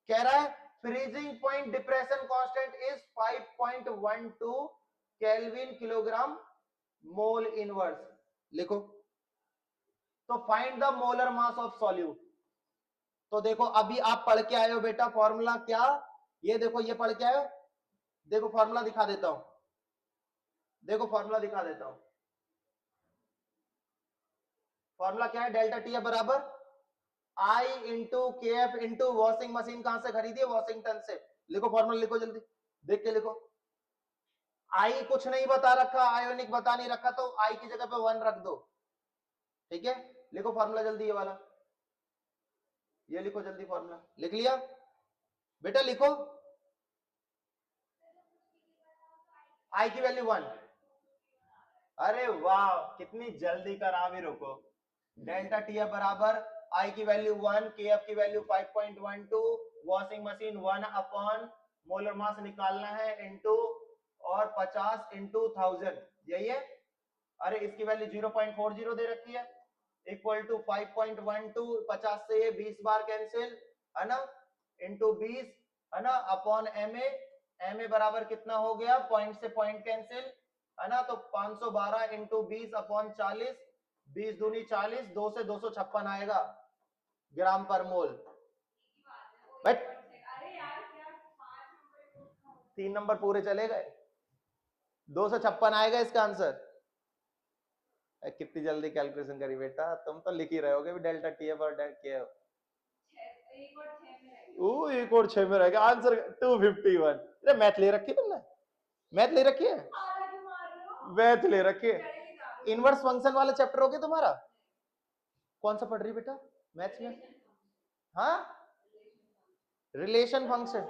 Speaker 1: कह रहा है freezing point depression constant is 5.12 kelvin kilogram mole inverse. लिखो, तो find the molar mass of solute. तो देखो अभी आप पढ़ के आए हो बेटा फॉर्मूला क्या, ये देखो ये पढ़ के आए हो, देखो फॉर्मूला दिखा देता हूं, देखो फॉर्मूला दिखा देता हूं। फॉर्मूला क्या है? डेल्टा टी बराबर आई into K F into washing machine कहां से खरीदी है? वॉशिंगटन से। लिखो फॉर्मूला, लिखो जल्दी, देख के लिखो। आई कुछ नहीं बता रखा, आयोनिक बता नहीं रखा, तो आई की जगह पे 1 रख दो, ठीक है। लिखो फॉर्मूला जल्दी, ये वाला, ये लिखो जल्दी फॉर्मूला। लिख लिया बेटा? लिखो, आई की वैल्यू 1। अरे वाह, कितनी जल्दी करा भी, रुको। डेल्टा टी एफ बराबर आई की वैल्यू 1, के एफ की value 5.12, washing machine 1 upon molar mass निकालना है इनटू और 50 इंटू 1000, यही है। अरे इसकी वैल्यू 0.40 दे रखी है, इक्वल टू 5.12, 50 से ये 20 बार कैंसिल, है ना, इंटू 20, है ना, अपॉन एम ए बराबर कितना हो गया? पॉइंट से पॉइंट कैंसिल, है ना, तो 512 इंटू 20 अपॉन 40, 20 दूनी 40, 2 से 256 आएगा ग्राम पर मोल। बट 3 नंबर पूरे चले गए, 256 आएगा इसका आंसर। कितनी जल्दी कैलकुलेशन करी बेटा, तुम तो लिख ही रहे होगे डेल्टा टीएफ और के एफ। एक और 6 में रहेगा आंसर 251। अरे मैथ ले रखी है तुमने? मैथ ले रखी है? मैथ ले रखी है? इनवर्स फंक्शन वाला चैप्टर हो गया तुम्हारा? कौन सा पढ़ रही बेटा मैथ्स में? हाँ, रिलेशन फंक्शन।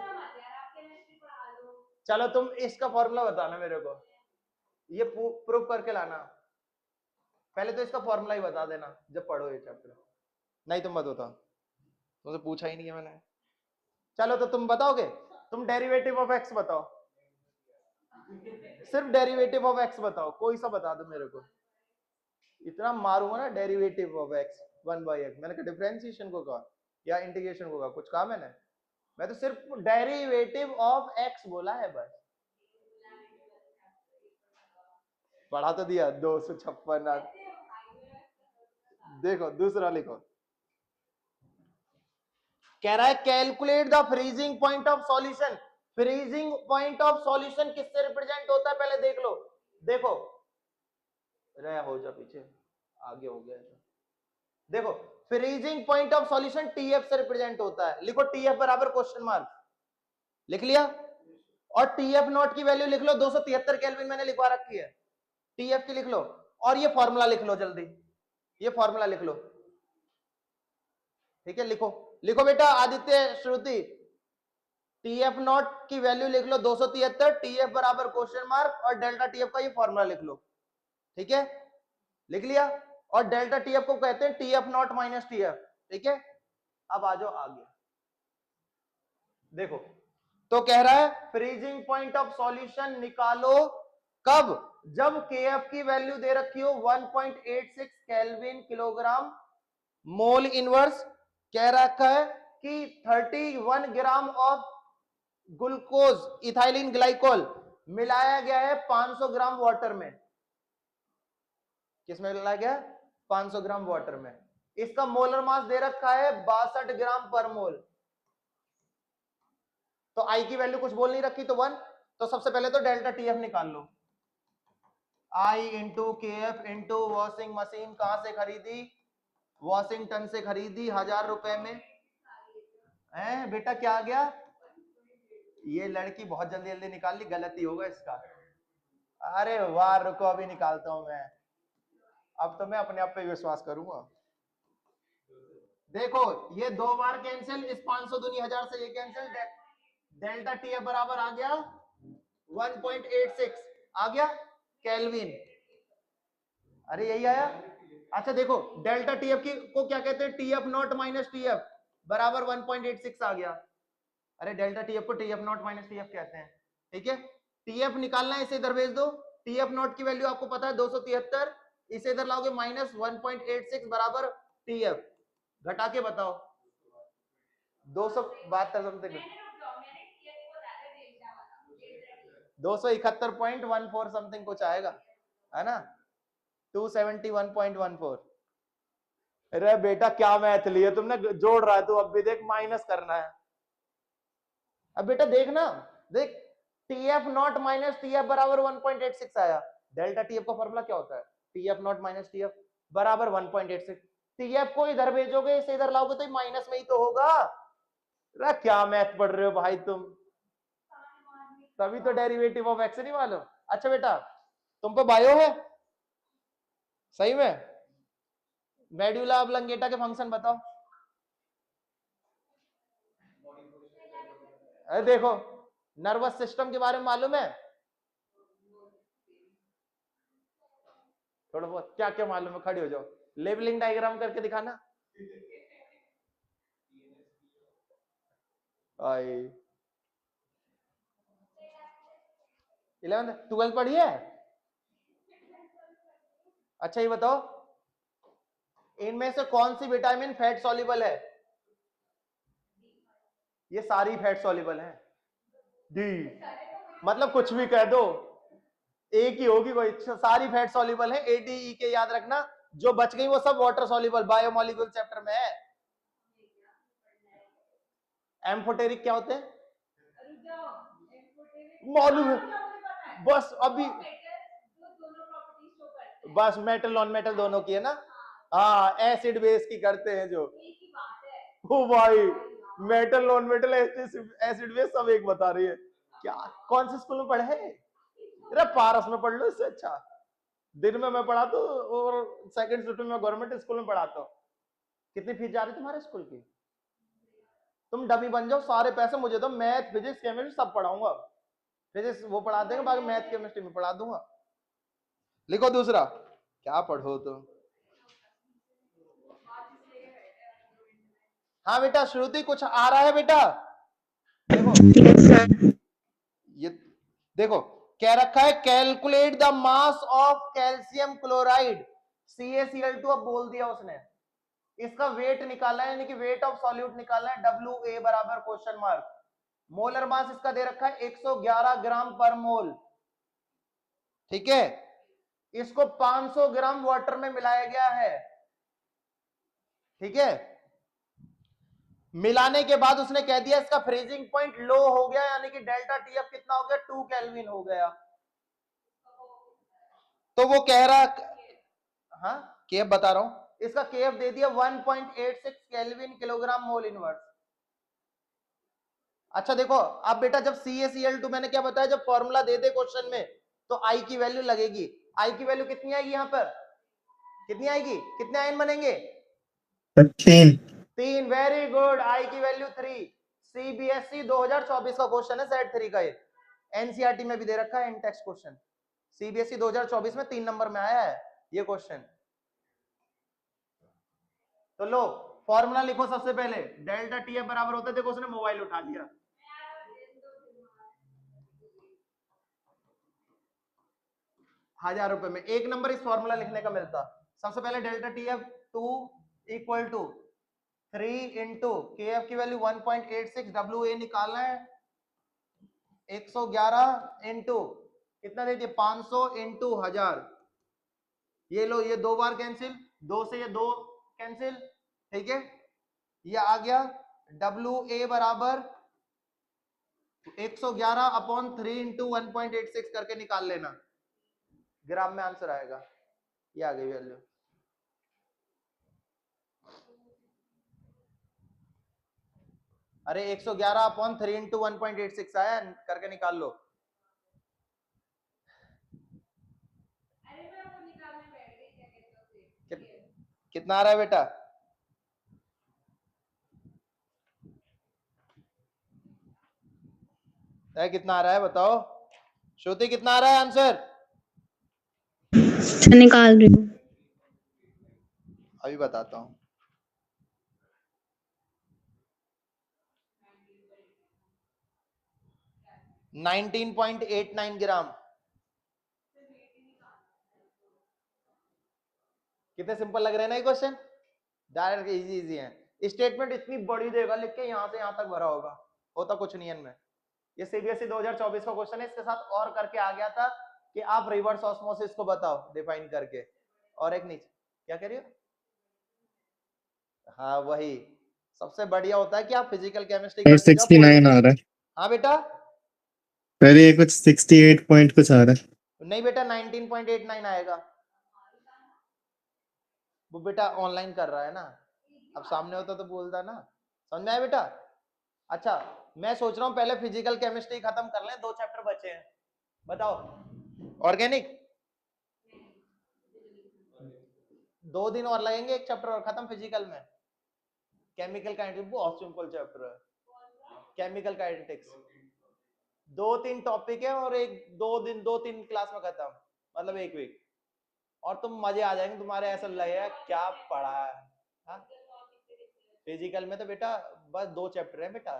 Speaker 1: चलो तुम इसका फॉर्मूला बताना मेरे को, ये प्रूफ करके लाना। पहले तो इसका फॉर्मूला ही बता देना जब पढ़ो ये चैप्टर, नहीं तुम मत बताओ, तुमसे पूछा ही नहीं है मैंने। चलो तो तुम बताओगे, तुम डेरिवेटिव ऑफ एक्स बताओ, सिर्फ डेरिवेटिव ऑफ एक्स बताओ, कोई सा बता दो मेरे को। इतना मारूंगा ना, डेरिवेटिव ऑफ एक्स 1/x, मैंने कहा डिफरेंशिएशन को कहा या इंटीग्रेशन को कहा, कुछ कहा मैंने? मैं तो सिर्फ डेरिवेटिव ऑफ एक्स बोला है बस। पढ़ा तो दिया 256। देखो दूसरा लिखो, कह रहा है calculate the freezing point of solution. Freezing point of solution किससे रिप्रेजेंट होता है पहले देख लो। देखो रे हो जा पीछे, आगे हो गया। देखो freezing point of solution TF से रिप्रेजेंट होता है। लिखो टीएफ बराबर क्वेश्चन मार्क, लिख लिया। और टीएफ नॉट की वैल्यू लिख लो 273 केल्विन मैंने लिखवा रखी है, टीएफ की लिख लो। और ये फॉर्मूला लिख लो जल्दी, ये फॉर्मूला लिख लो, ठीक है। लिखो लिखो बेटा आदित्य श्रुति, टीएफ नॉट की वैल्यू लिख लो 273, टीएफ बराबर क्वेश्चन मार्क और डेल्टा टीएफ का ये फॉर्मूला लिख लो, ठीक है। लिख लिया। और डेल्टा टीएफ को कहते हैं टीएफ नॉट माइनस टीएफ, ठीक है। अब आ जाओ आगे, देखो तो कह रहा है फ्रीजिंग पॉइंट ऑफ सॉल्यूशन निकालो कब? जब केएफ की वैल्यू दे रखी हो 1.86 केल्विन किलोग्राम मोल इनवर्स। कह रखा है कि 31 gram of glucose ethylene glycol मिलाया गया है 500 ग्राम वाटर में। किसमें मिलाया गया? 500 ग्राम वाटर में। इसका मोलर मास दे रखा है 62 ग्राम पर मोल। तो आई की वैल्यू कुछ बोल नहीं रखी तो 1। तो सबसे पहले तो डेल्टा टीएफ निकाल लो, आई into K F into washing machine कहां से खरीदी? वॉशिंगटन से खरीदी 1000 रुपए में। बेटा क्या आ गया? ये लड़की बहुत जल्दी जल्दी निकाल ली, गलती होगा इसका। अरे वाह, रुको अभी निकालता हूं मैं। अब तो मैं अपने आप पे विश्वास करूंगा। देखो ये 2 बार कैंसिल, इस 500 दूनी 1000 से ये कैंसिल, डेल्टा टी बराबर आ गया 1.86 आ गया केल्विन। अरे यही आया। अच्छा देखो डेल्टा टीएफ की को क्या कहते हैं, टीएफ नॉट माइनस टीएफ बराबर 1.86 आ गया। अरे डेल्टा टीएफ को टीएफ नॉट माइनस टीएफ कहते हैं। ठीक है, टीएफ निकालना है, इसे इधर भेज दो। टीएफ नॉट की वैल्यू आपको पता है 273, इसे इधर लाओगे माइनस 1.86 बराबर टीएफ, घटा के बताओ 272 समथिंग, 271.14 समथिंग कुछ आएगा, है ना, 271.14। अरे बेटा क्या मैथ लिए तुमने, जोड़ रहा है तू, अब भी देख माइनस करना है। अब बेटा देख ना, देख टीएफ नॉट माइनस टीएफ बराबर 1.86 आया। डेल्टा टीएफ का फॉर्मूला क्या होता है, टीएफ नॉट माइनस टीएफ बराबर 1.86। टीएफ को इधर भेजोगे, इसे इधर लाओगे तो माइनस में ही तो होगा। अरे क्या मैथ पढ़ रहे हो भाई तुम, तभी तो डेरिवेटिव ऑफ एक्स नहीं मालूम। अच्छा बेटा तुम पे बायो है सही में, मेड्यूला ऑब्लंगेटा के फंक्शन बताओ। अरे देखो नर्वस सिस्टम के बारे में मालूम है थोड़ा बहुत, क्या क्या मालूम है, खड़ी हो जाओ, लेबलिंग डायग्राम करके दिखाना। आई 11th 12th पढ़ी है। अच्छा ये बताओ इनमें से कौन सी विटामिन फैट सॉल्युबल है, ये सारी फैट सॉल्युबल है। डी मतलब कुछ भी कह दो, एक ही होगी कोई, सारी फैट सॉल्युबल है। ए डी ई के याद रखना, जो बच गई वो सब वाटर सॉल्युबल, बायोमोलिक्यूल चैप्टर में है। एम्फोटेरिक क्या होते हैं मालूम है, बस अभी बस मेटल नॉन मेटल दोनों की है ना, हाँ एसिड बेस की करते हैं जो, ओ भाई metal non metal acid base सब एक बता रही है। क्या कौन से स्कूल में पढ़े हैं, अरे पारस में पढ़ लो, इससे अच्छा। दिन में मैं पढ़ाता हूँ और सेकंड शिफ्ट में मैं गवर्नमेंट स्कूल में पढ़ाता हूँ। कितनी फीस जा रही है तुम्हारे स्कूल की, तुम डमी बन जाओ, सारे पैसे मुझे दो, मैथ फिजिक्स केमिस्ट्री सब पढ़ाऊंगा। फिजिक्स वो पढ़ा देंगे, बाकी मैथ केमिस्ट्री में पढ़ा दूंगा। लिखो दूसरा, क्या पढ़ो तुम। हाँ बेटा श्रुति कुछ आ रहा है बेटा, देखो
Speaker 3: Yes, sir.
Speaker 1: ये देखो क्या रखा है, calculate the mass of calcium chloride CaCl2, अब बोल दिया उसने, इसका वेट निकालना है, यानी कि वेट ऑफ सॉल्यूट निकालना है, WA बराबर क्वेश्चन मार्क। मोलर मास इसका दे रखा है 111 ग्राम पर मोल, ठीक है, इसको 500 ग्राम वाटर में मिलाया गया है, ठीक है। मिलाने के बाद उसने कह दिया इसका फ्रीजिंग पॉइंट लो हो गया, यानी कि डेल्टा टीएफ कितना हो गया, 2 केल्विन हो गया। तो वो कह रहा, हाँ केएफ बता रहा हूं, इसका केएफ दे दिया 1.86 केल्विन किलोग्राम मोल इनवर्स। अच्छा देखो अब बेटा जब CaCl2 मैंने क्या बताया, जब फॉर्मूला दे दे क्वेश्चन में तो आई की वैल्यू लगेगी। आई की वैल्यू कितनी आएगी, यहां पर कितनी आएगी, कितने आयन बनेंगे, 3। वेरी गुड, आई की वैल्यू 3। CBSE 2024 का क्वेश्चन है, सेट 3 का, ये एनसीईआरटी में भी दे रखा है, इन टेक्स्ट क्वेश्चन। CBSE 2024 में 3 नंबर में आया है ये क्वेश्चन। तो लो फॉर्मूला लिखो सबसे पहले, डेल्टा टीएफ बराबर होता है, देखो उसने मोबाइल उठा लिया, ₹1000 में 1 नंबर इस फॉर्मूला लिखने का मिलता। सबसे पहले delta TF 2 equal to 3 into K F की वैल्यू 1.86, WA निकालना है, 111 इंटू कितना दे दिए 500 इंटू 1000, ये लो ये 2 बार कैंसिल, 2 से ये 2 कैंसिल, ठीक है, ये आ गया WA बराबर 111 अपॉन 3 इंटू 1.86 करके निकाल लेना, ग्राम में आंसर आएगा, ये आ गई वैल्यू। अरे 111/3 इंटू 1.86 आया, करके निकाल लो। कितना आ रहा है बेटा? कितना आ रहा है बताओ? श्रुति कितना आ रहा है आंसर?
Speaker 3: सर निकाल रही हूँ।
Speaker 1: अभी बताता हूँ। $19.89 ग्राम। कितने सिंपल लग रहे हैं ना ये क्वेश्चन? डायरेक्ट इजी इजी है। स्टेटमेंट इतनी बड़ी देगा, लिख के यहाँ से यहाँ तक भरा होगा, होता कुछ नहीं है इनमें। ये सीबीएसई 2024 का क्वेश्चन है। इसके साथ और करके आ गया था कि आप रिवर्स ऑस्मोसिस को बताओ डिफाइन करके, और एक नीचे क्या कह रही हो? हाँ वही सबसे बढ़िया होता है कि आप फिजिकल केमिस्ट्री
Speaker 2: सर
Speaker 1: करते जाओ।
Speaker 2: 69 आ रहा है।
Speaker 1: हाँ बेटा,
Speaker 2: सर ये कुछ 68 पॉइंट कुछ आ रहा है।
Speaker 1: नहीं बेटा 19.89 आएगा। वो बेटा ऑनलाइन कर रहा है ना, अब सामने होता तो बोलता ना। समझ में आया बेटा? अच्छा मैं सोच रहा हूँ पहले फिजिकल केमिस्ट्री खत्म कर लें, 2 चैप्टर बचे हैं। बताओ ऑर्गेनिक 2 दिन और लगेंगे, 1 चैप्टर और खत्म फिजिकल में। केमिकल काइनेटिक्स बहुत सिंपल चैप्टर है। केमिकल काइनेटिक्स 2-3 टॉपिक है और 2-3 क्लास में खत्म, मतलब 1 वीक, और तुम मजे आ जाएंगे तुम्हारे, ऐसा लगेगा क्या पढ़ा है। हाँ? फिजिकल में तो बेटा बस 2 चैप्टर है बेटा,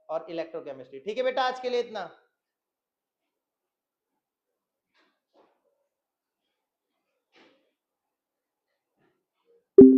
Speaker 1: और इलेक्ट्रोकेमिस्ट्री। ठीक है बेटा, आज के लिए इतना।